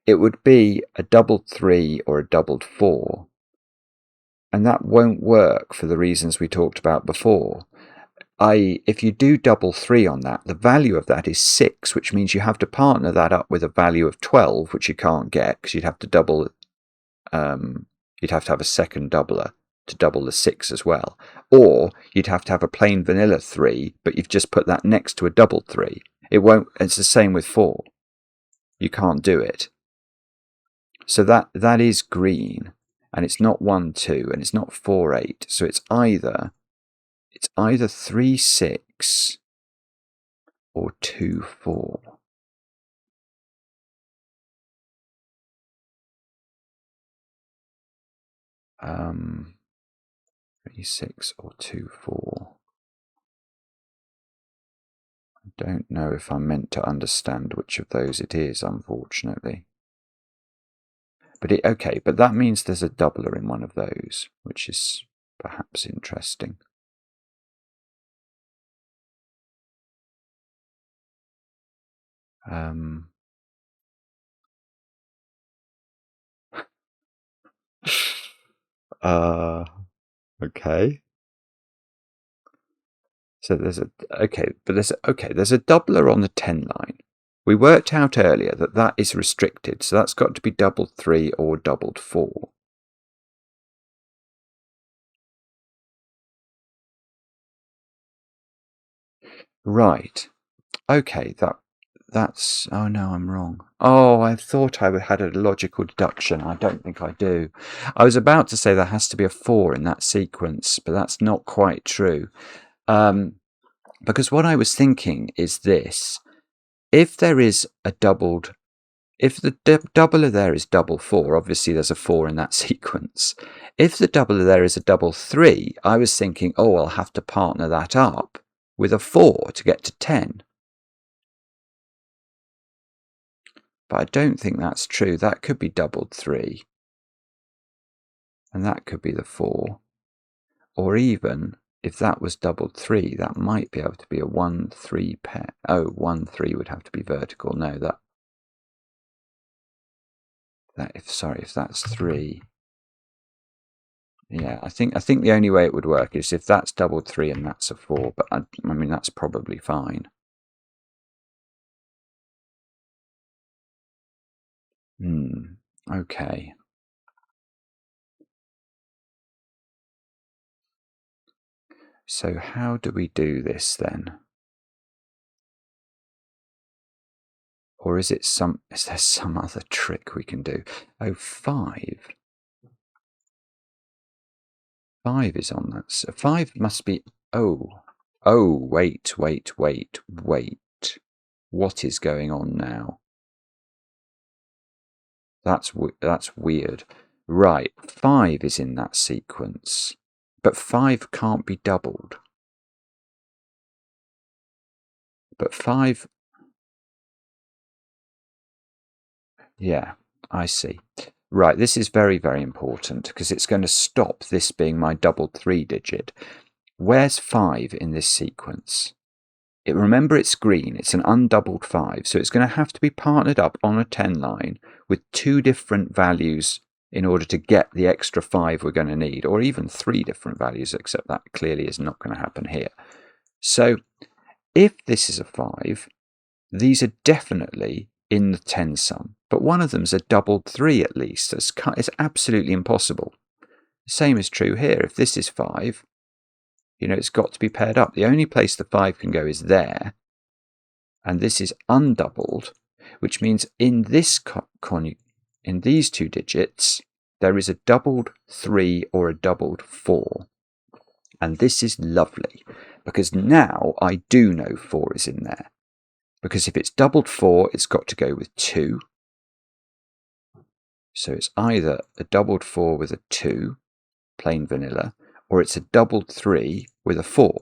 it would be a doubled 3 or a doubled 4. And that won't work for the reasons we talked about before. I.e., if you do double 3 on that, the value of that is 6, which means you have to partner that up with a value of 12, which you can't get because you'd have to double. You'd have to have a second doubler to double the 6 as well, or you'd have to have a plain vanilla 3, but you've just put that next to a double 3. It won't. It's the same with 4. You can't do it. So that is green, and it's not 1 2, and it's not 4 8. So it's either 3 6 or 2 4. Um, 3 6 or 2 4. I don't know if I'm meant to understand which of those it is, unfortunately. But okay, but that means there's a doubler in one of those, which is perhaps interesting. Okay. So there's a doubler on the 10 line. We worked out earlier that is restricted, so that's got to be doubled 3 or doubled 4. Right. Okay, that's... Oh no, I'm wrong. Oh, I thought I had a logical deduction. I don't think I do. I was about to say there has to be a 4 in that sequence, but that's not quite true. Because what I was thinking is this. If there is a doubled... If the doubler there is double 4, obviously there's a 4 in that sequence. If the doubler there is a double 3, I was thinking, oh, I'll have to partner that up with a 4 to get to 10. But I don't think that's true. That could be doubled 3. And that could be the 4. Or even, if that was doubled 3, that might be able to be a 1-3 pair. Oh, 1-3 would have to be vertical. No, if that's 3. Yeah, I think the only way it would work is if that's doubled 3 and that's a 4, but I mean, that's probably fine. Okay. So how do we do this then? Or is there some other trick we can do? Oh, 5. 5 is on that. So 5 must be, wait. What is going on now? That's weird. Right, 5 is in that sequence. But 5 can't be doubled. But 5... Yeah, I see. Right, this is very, very important because it's going to stop this being my doubled 3 digit. Where's 5 in this sequence? Remember, it's green. It's an undoubled 5, so it's going to have to be partnered up on a 10 line with 2 different values in order to get the extra 5 we're going to need, or even 3 different values, except that clearly is not going to happen here. So if this is a 5, these are definitely in the 10 sum, but one of them's a doubled 3 at least. It's absolutely impossible. The same is true here. If this is 5, it's got to be paired up. The only place the 5 can go is there, and this is undoubled, which means in this in these 2 digits, there is a doubled 3 or a doubled 4. And this is lovely, because now I do know 4 is in there. Because if it's doubled 4, it's got to go with 2. So it's either a doubled 4 with a 2, plain vanilla, or it's a doubled 3 with a 4.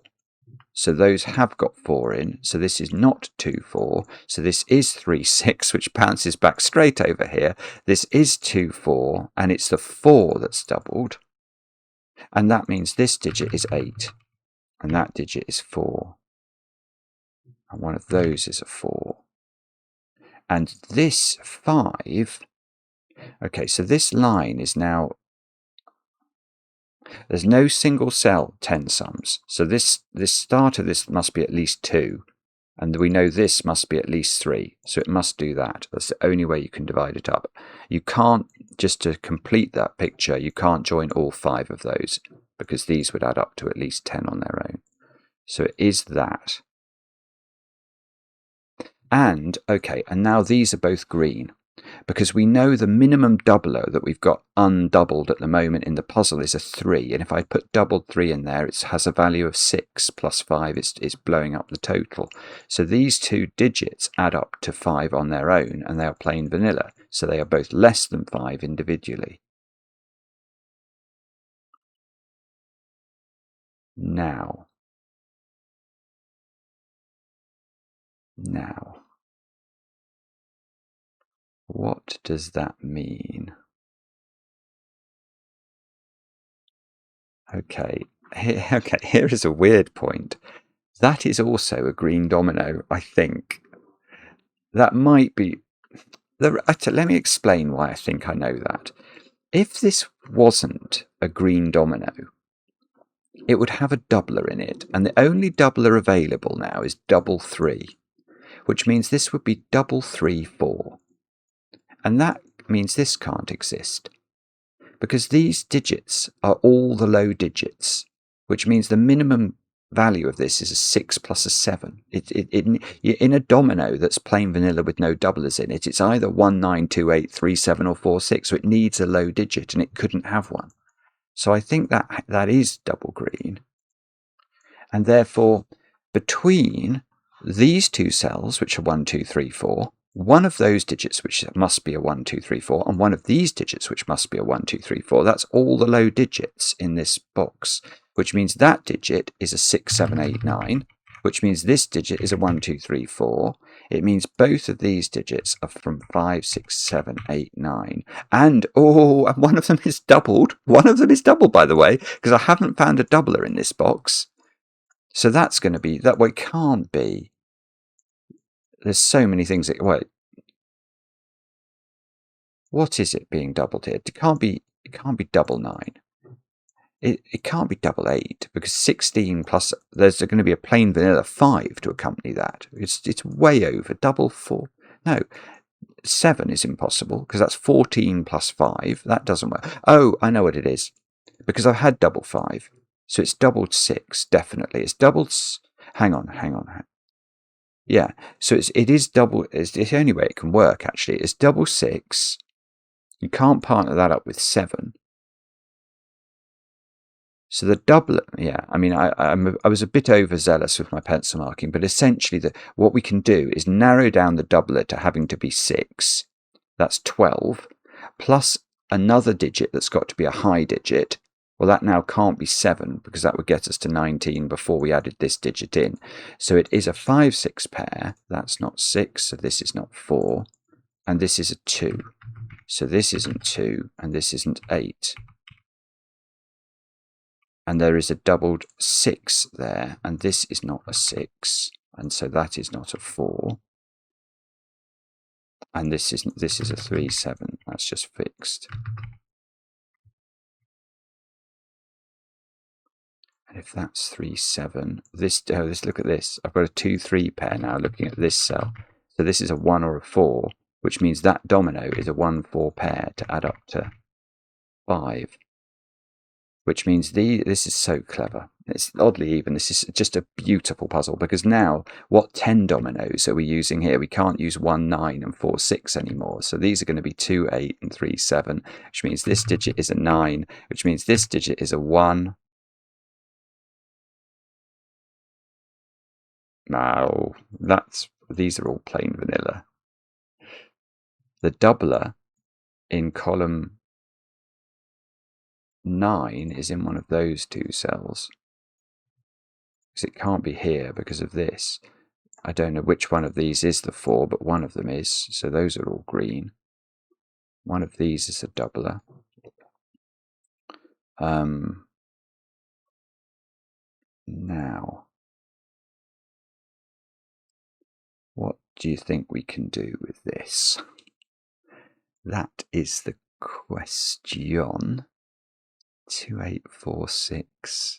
So those have got 4 in. So this is not 2, 4. So this is 3, 6, which bounces back straight over here. This is 2, 4, and it's the 4 that's doubled. And that means this digit is 8, and that digit is 4. And one of those is a 4. And this 5... Okay, so this line is now... There's no single cell 10 sums. So this start of this must be at least 2. And we know this must be at least 3. So it must do that. That's the only way you can divide it up. You can't, just to complete that picture, you can't join all 5 of those, because these would add up to at least 10 on their own. So it is that. And, okay, and now these are both green, because we know the minimum doubler that we've got undoubled at the moment in the puzzle is a 3. And if I put doubled 3 in there, it has a value of 6 plus 5. It's blowing up the total. So these 2 digits add up to 5 on their own, and they are plain vanilla. So they are both less than 5 individually. Now, what does that mean? Okay, here is a weird point. That is also a green domino, I think. That might be... Let me explain why I think I know that. If this wasn't a green domino, it would have a doubler in it, and the only doubler available now is double 3, which means this would be double 3, 4. And that means this can't exist, because these digits are all the low digits, which means the minimum value of this is a 6 plus a 7. In a domino that's plain vanilla with no doublers in it, it's either 1, 9, 2, 8, 3, 7 or 4, 6, so it needs a low digit, and it couldn't have one. So I think that is double green. And therefore, between these 2 cells, which are 1, 2, 3, 4, one of those digits, which must be a 1, 2, 3, 4, and one of these digits, which must be a 1, 2, 3, 4, that's all the low digits in this box, which means that digit is a 6, 7, 8, 9, which means this digit is a 1, 2, 3, 4. It means both of these digits are from 5, 6, 7, 8, 9. And, and one of them is doubled. One of them is doubled, by the way, because I haven't found a doubler in this box. So that's going to be, that way can't be. There's so many things that, wait. What is it being doubled here? It can't be double 9. It can't be double 8 because 16 plus, there's going to be a plain vanilla 5 to accompany that. It's way over. Double 4. No, 7 is impossible because that's 14 plus 5. That doesn't work. Oh, I know what it is. Because I've had double 5. So it's doubled 6, definitely. It's doubled. Hang on. Yeah, so it is double. It's the only way it can work, actually. It's double 6. You can't partner that up with 7. So the doubler, yeah, I mean, I was a bit overzealous with my pencil marking, but essentially what we can do is narrow down the doubler to having to be 6. That's 12, plus another digit that's got to be a high digit. Well, that now can't be 7 because that would get us to 19 before we added this digit in. So it is a 5, 6 pair. That's not 6, so this is not 4. And this is a 2. So this isn't 2, and this isn't 8. And there is a doubled 6 there, and this is not a 6, and so that is not a 4. And this is a 3, 7. That's just fixed. And if that's 3, 7, this look at this. I've got a 2, 3 pair now looking at this cell. So this is a 1 or a 4, which means that domino is a 1, 4 pair to add up to 5. Which means this is so clever. It's oddly even. This is just a beautiful puzzle because now what 10 dominoes are we using here? We can't use 1, 9 and 4, 6 anymore. So these are going to be 2, 8 and 3, 7, which means this digit is a 9, which means this digit is a 1. Now, these are all plain vanilla. The doubler in column 9 is in one of those 2 cells. Because it can't be here because of this. I don't know which one of these is the 4, but one of them is. So those are all green. One of these is a doubler. Now, what do you think we can do with this? That is the question. 2, 8, 4, 6.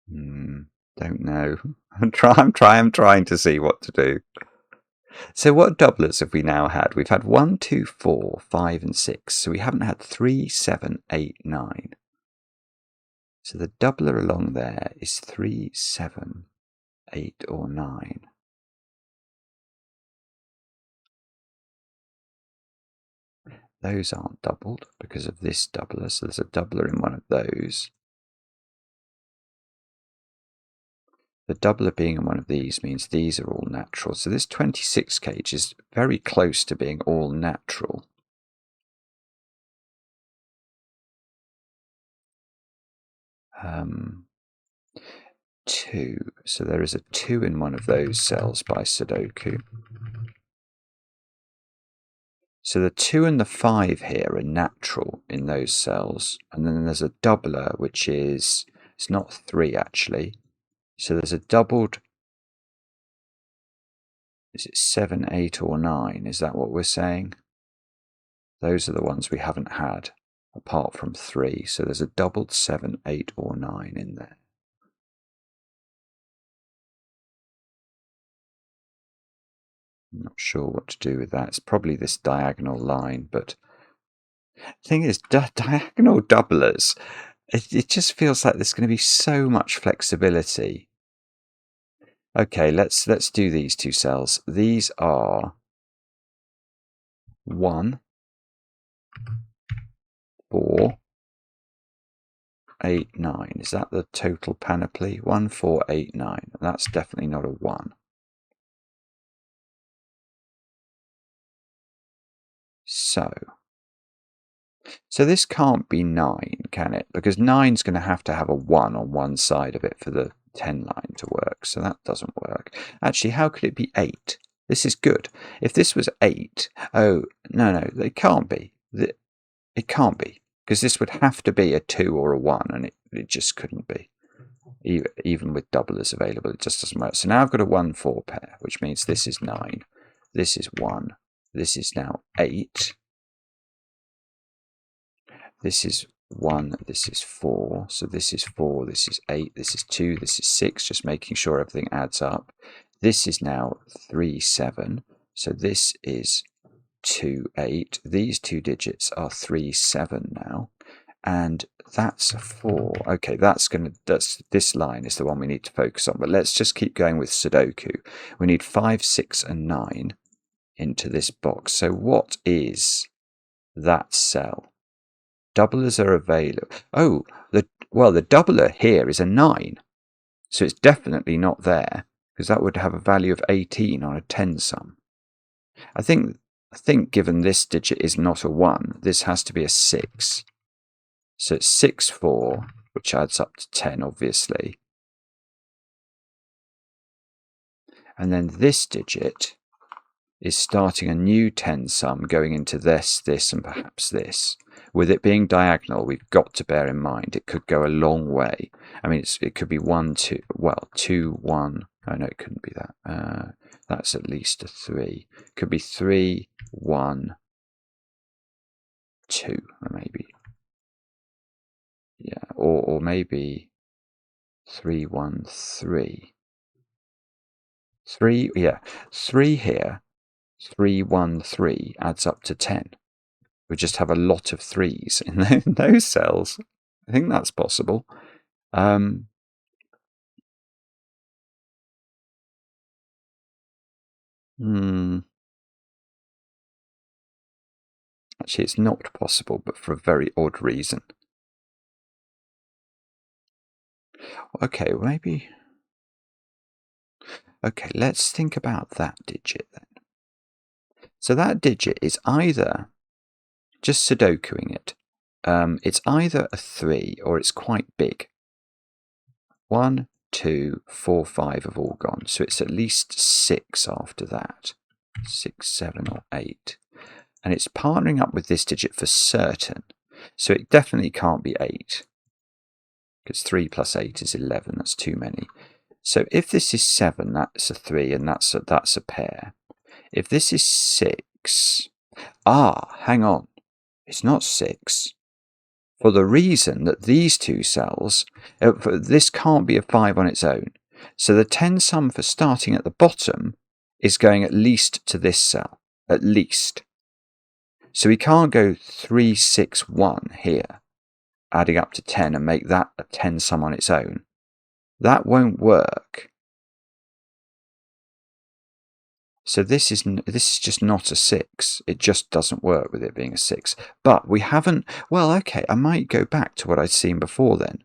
Don't know. I'm trying to see what to do. So what doublers have we now had? We've had 1, 2, 4, 5 and 6. So we haven't had 3, 7, 8, 9. So the doubler along there is 3, 7, 8 or 9. Those aren't doubled because of this doubler. So there's a doubler in one of those. The doubler being in one of these means these are all natural. So this 26 cage is very close to being all natural. Two. So there is a 2 in one of those cells by Sudoku. So the 2 and the 5 here are natural in those cells. And then there's a doubler, which is, it's not 3 actually. So there's a doubled, is it 7, 8 or 9? Is that what we're saying? Those are the ones we haven't had, apart from 3. So there's a doubled 7, 8 or 9 in there. I'm not sure what to do with that. It's probably this diagonal line, but the thing is, diagonal doublers, it just feels like there's going to be so much flexibility. Okay, let's do these 2 cells. These are 1, 4, 8, 9. Is that the total panoply? 1, 4, 8, 9. That's definitely not a 1. So this can't be 9, can it? Because 9's going to have a 1 on one side of it for the 10 line to work, so that doesn't work. Actually, how could it be 8? This is good. If this was 8, oh, no, it can't be. It can't be, because this would have to be a 2 or a 1, and it just couldn't be. Even with doublers available, it just doesn't work. So now I've got a 1-4 pair, which means this is 9, this is 1, this is now 8, this is 1, this is 4, so this is 4, this is 8, this is 2, this is 6, just making sure everything adds up. This is now 3, 7, so this is 2, 8. These two digits are 3, 7 now, and that's a 4. Okay, this line is the one we need to focus on, but let's just keep going with Sudoku. We need 5, 6, and 9 into this box. So what is that cell? Doublers are available. Oh, the doubler here is a 9, so it's definitely not there, because that would have a value of 18 on a 10 sum. I think given this digit is not a 1, this has to be a 6. So it's 6, 4, which adds up to 10, obviously. And then this digit is starting a new 10 sum going into this, and perhaps this. With it being diagonal, we've got to bear in mind it could go a long way. I mean, it could be 1, 2, well, 2, 1. Oh, no, it couldn't be that. That's at least a 3. It could be 3, 1, 2, maybe. Yeah, or maybe 3, 1, 3. 3, yeah, 3 here, 3, 1, 3 adds up to 10. We just have a lot of 3s in those cells. I think that's possible. Actually, it's not possible, but for a very odd reason. Okay, maybe. Okay, let's think about that digit then. So that digit is either, just Sudokuing it, it's either a 3 or it's quite big. 1, 2, 4, 5 have all gone, so it's at least 6 after that. 6, 7, or 8. And it's partnering up with this digit for certain, so it definitely can't be 8. Because 3 plus 8 is 11, that's too many. So if this is 7, that's a 3, and that's a pair. If this is 6, hang on, it's not 6. For the reason that these two cells, this can't be a 5 on its own. So the 10 sum for starting at the bottom is going at least to this cell, at least. So we can't go 3, 6, 1 here, adding up to 10 and make that a 10 sum on its own. That won't work. So this is just not a 6. It just doesn't work with it being a 6. But we haven't. Well, okay, I might go back to what I'd seen before then.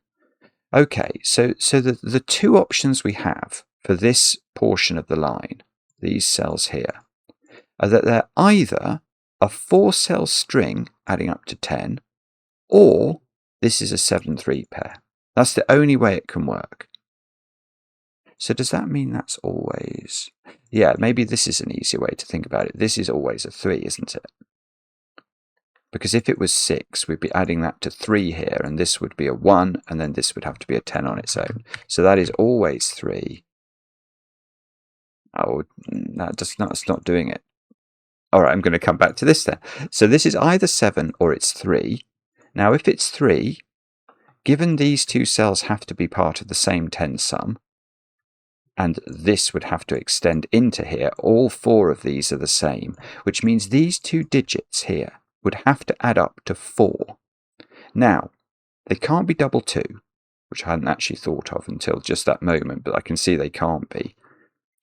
Okay, so the two options we have for this portion of the line, these cells here, are that they're either a 4-cell string adding up to 10, or this is a 7-3 pair. That's the only way it can work. So does that mean that's always... Yeah, maybe this is an easier way to think about it. This is always a 3, isn't it? Because if it was 6, we'd be adding that to 3 here, and this would be a 1, and then this would have to be a 10 on its own. So that is always 3. Oh, that's not doing it. All right, I'm going to come back to this then. So this is either 7 or it's 3. Now, if it's 3, given these two cells have to be part of the same 10 sum, and this would have to extend into here, all 4 of these are the same, which means these two digits here would have to add up to 4. Now, they can't be double 2, which I hadn't actually thought of until just that moment, but I can see they can't be.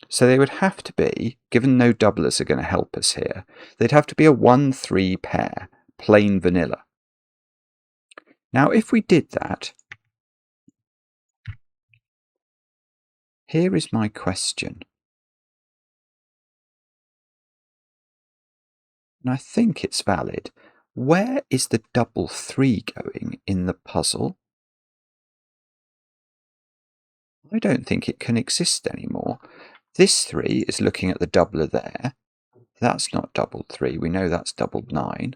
So they would have to be, given no doublers are going to help us here, they'd have to be a 1-3 pair, plain vanilla. Now, if we did that, here is my question. And I think it's valid. Where is the double 3 going in the puzzle? I don't think it can exist anymore. This 3 is looking at the doubler there. That's not doubled 3. We know that's doubled 9.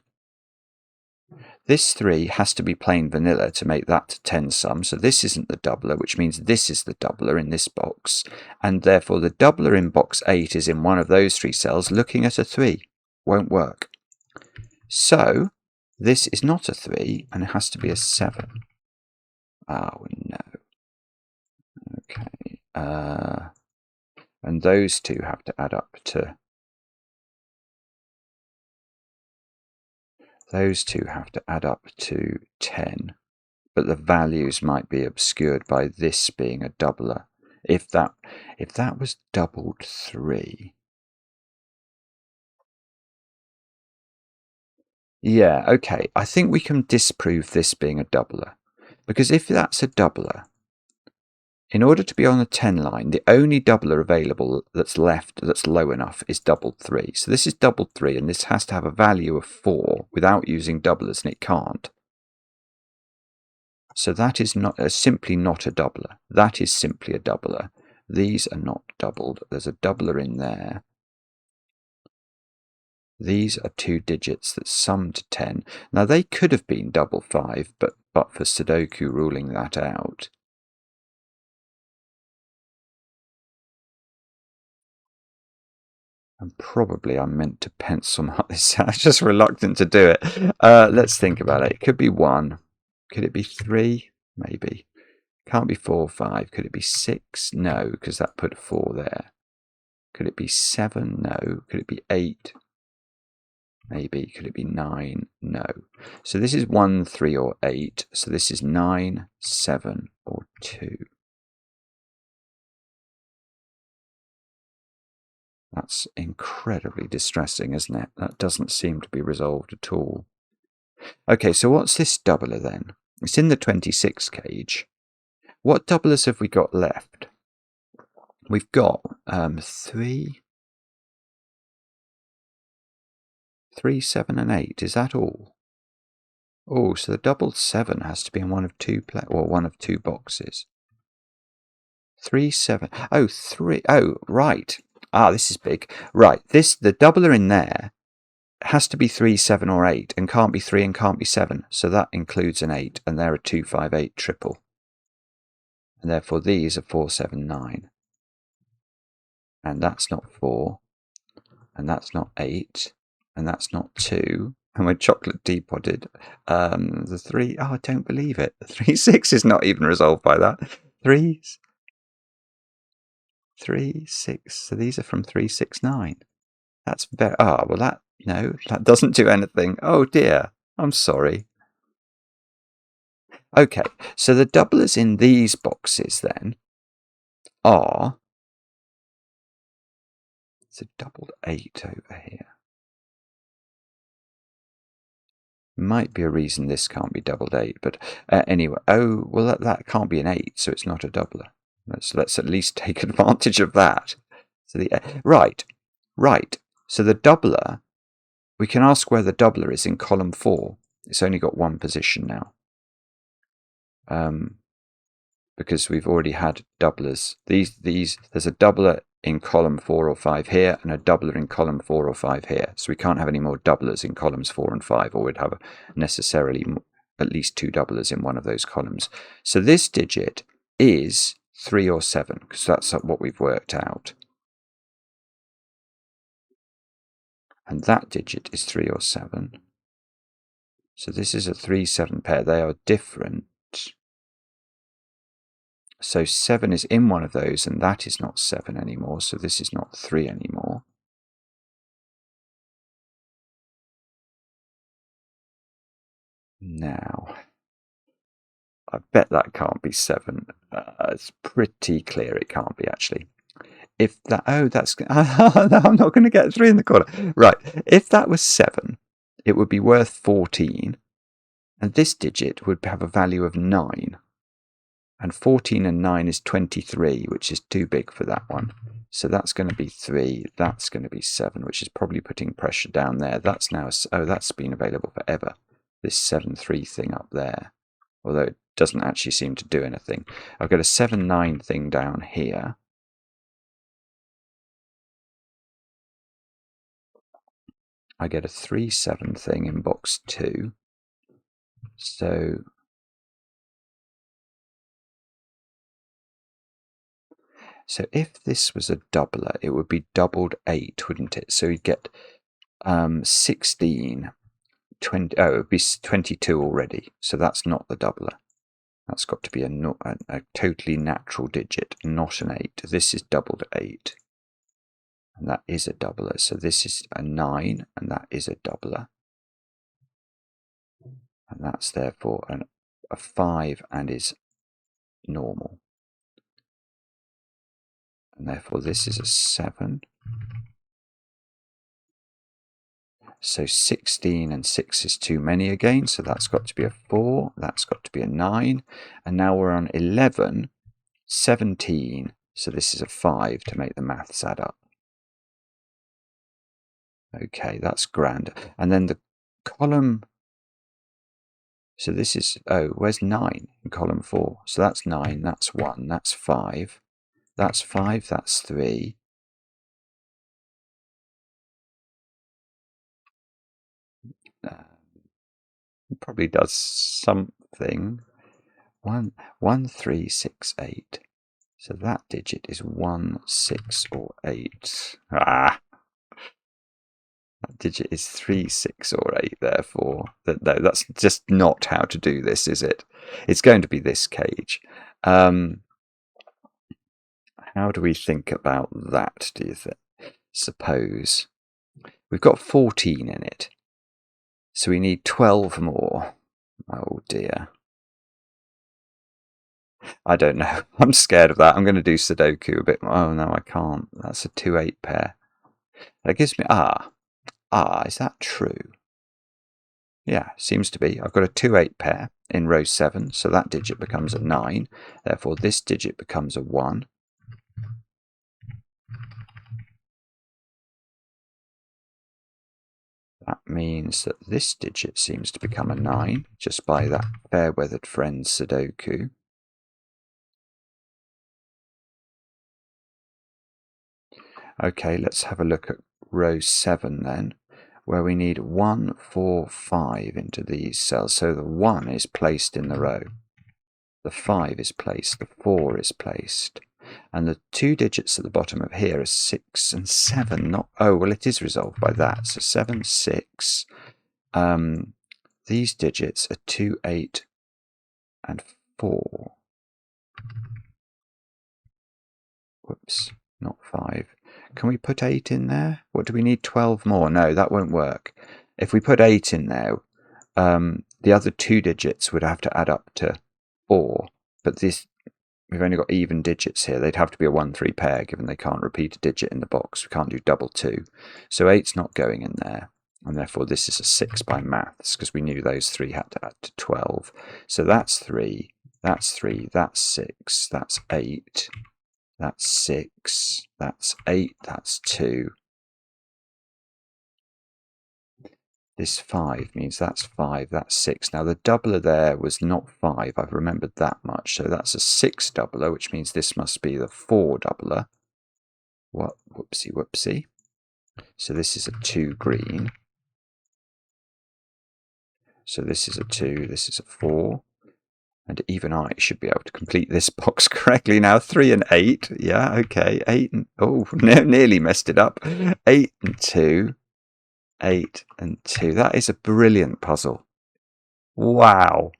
This 3 has to be plain vanilla to make that 10 sum, so this isn't the doubler, which means this is the doubler in this box, and therefore the doubler in box 8 is in one of those 3 cells looking at a 3. Won't work. So this is not a 3, and it has to be a 7. Oh no. Okay. And those 2 have to add up to... Those 2 have to add up to 10, but the values might be obscured by this being a doubler. If that was doubled 3... Yeah, okay, I think we can disprove this being a doubler, because if that's a doubler, in order to be on the 10 line, the only doubler available that's left that's low enough is doubled 3. So this is doubled 3, and this has to have a value of 4 without using doublers, and it can't. So that is simply not a doubler. That is simply a doubler. These are not doubled. There's a doubler in there. These are 2 digits that sum to 10. Now they could have been double 5, but for Sudoku ruling that out. And probably I'm meant to pencil mark this out. I'm just reluctant to do it. Let's think about it. It could be 1. Could it be 3? Maybe. Can't be 4 or 5. Could it be 6? No, because that put 4 there. Could it be 7? No. Could it be 8? Maybe. Could it be 9? No. So this is 1, 3, or 8. So this is 9, 7, or 2. That's incredibly distressing, isn't it? That doesn't seem to be resolved at all. Okay, so what's this doubler then? It's in the 26 cage. What doublers have we got left? We've got 3, 7, and 8. Is that all? Oh, so the doubled 7 has to be in one of 2 boxes. 3, 7. Oh, 3. Oh, right. Ah, this is big. Right, the doubler in there has to be 3, 7, or 8, and can't be 3 and can't be 7. So that includes an 8, and they're a 2, 5, 8 triple. And therefore these are 4, 7, 9. And that's not 4. And that's not 8. And that's not 2. And we're chocolate teapotted. The 3, oh, I don't believe it. The 3, 6 is not even resolved by that. 3, 6. So these are from 3, 6, 9. That's very, well that, no, that doesn't do anything. Oh dear, I'm sorry. Okay, so the doublers in these boxes then are, it's a doubled 8 over here. Might be a reason this can't be doubled 8, but anyway, oh, well that can't be an 8, so it's not a doubler. Let's at least take advantage of that. So the right. So the doubler, we can ask where the doubler is in column 4. It's only got one position now. Because we've already had doublers. There's a doubler in column 4 or 5 here, and a doubler in column 4 or 5 here. So we can't have any more doublers in columns 4 and 5, or we'd have necessarily at least 2 doublers in one of those columns. So this digit is 3 or 7, because that's what we've worked out. And that digit is 3 or 7. So this is a 3-7 pair. They are different. So 7 is in one of those, and that is not 7 anymore, so this is not 3 anymore. Now, I bet that can't be 7. It's pretty clear it can't be, actually. If that, that's, no, I'm not going to get 3 in the corner. Right, if that was 7, it would be worth 14, and this digit would have a value of 9. And 14 and 9 is 23, which is too big for that one. So that's going to be 3. That's going to be 7, which is probably putting pressure down there. That's now, that's been available forever. This 7-3 thing up there. although it doesn't actually seem to do anything. I've got a 7-9 thing down here. I get a 3-7 thing in box 2. So if this was a doubler, it would be doubled 8, wouldn't it? So you'd get 16, 20. Oh, it would be 22 already. So that's not the doubler. That's got to be a totally natural digit, not an 8. This is doubled 8. And that is a doubler. So this is a 9, and that is a doubler. And that's therefore a 5 and is normal. And therefore this is a 7. So 16 and 6 is too many again, so that's got to be a 4, that's got to be a 9, and now we're on 11, 17, so this is a 5 to make the maths add up. Okay, that's grand. And then the column, so this is, oh, where's 9 in column 4? So that's 9, that's 1, that's 5, that's 5, that's 3. It probably does something. 1, 3, 6, 8. So that digit is 1, 6, or 8. That digit is 3, 6, or 8, therefore. No, that's just not how to do this, is it? It's going to be this cage. How do we think about that, do you think? Suppose we've got 14 in it. So we need 12 more. Oh dear. I don't know. I'm scared of that. I'm going to do Sudoku a bit more. Oh no, I can't. That's a 2-8 pair. That gives me... is that true? Yeah, seems to be. I've got a 2-8 pair in row 7, so that digit becomes a 9. Therefore, this digit becomes a 1. That means that this digit seems to become a 9, just by that fair-weathered friend Sudoku. Okay, let's have a look at row 7 then, where we need 1, 4, 5 into these cells. So the 1 is placed in the row, the 5 is placed, the 4 is placed, and the 2 digits at the bottom of here are 6 and 7. Not, oh, well, it is resolved by that. So 7, 6. These digits are 2, 8, and 4. Whoops, not 5. Can we put 8 in there? What do we need? 12 more? No, that won't work. If we put 8 in there, the other 2 digits would have to add up to 4. But this, we've only got even digits here. They'd have to be a 1-3 pair, given they can't repeat a digit in the box. We can't do double 2. So 8's not going in there. And therefore this is a 6 by maths, because we knew those 3 had to add to 12. So that's 3, that's 3, that's 6, that's 8. That's 6, that's 8, that's 2. This 5 means that's 5, that's 6. Now the doubler there was not 5, I've remembered that much. So that's a 6 doubler, which means this must be the 4 doubler. What? Whoopsie, whoopsie. So this is a 2 green. So this is a 2, this is a 4. And even I should be able to complete this box correctly now. 3 and 8. Yeah, okay. 8 and... Oh, nearly messed it up. 8 and 2. 8 and 2. That is a brilliant puzzle. Wow.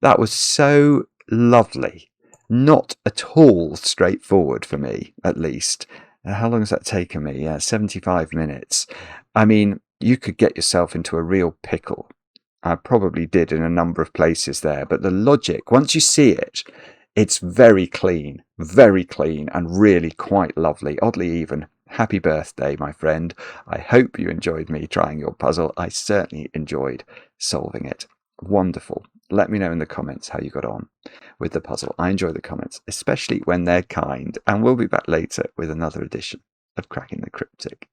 That was so lovely. Not at all straightforward for me, at least. How long has that taken me? Yeah, 75 minutes. I mean, you could get yourself into a real pickle. I probably did in a number of places there, but the logic, once you see it, it's very clean, and really quite lovely. Oddlyeven, happy birthday, my friend. I hope you enjoyed me trying your puzzle. I certainly enjoyed solving it. Wonderful. Let me know in the comments how you got on with the puzzle. I enjoy the comments, especially when they're kind, and we'll be back later with another edition of Cracking the Cryptic.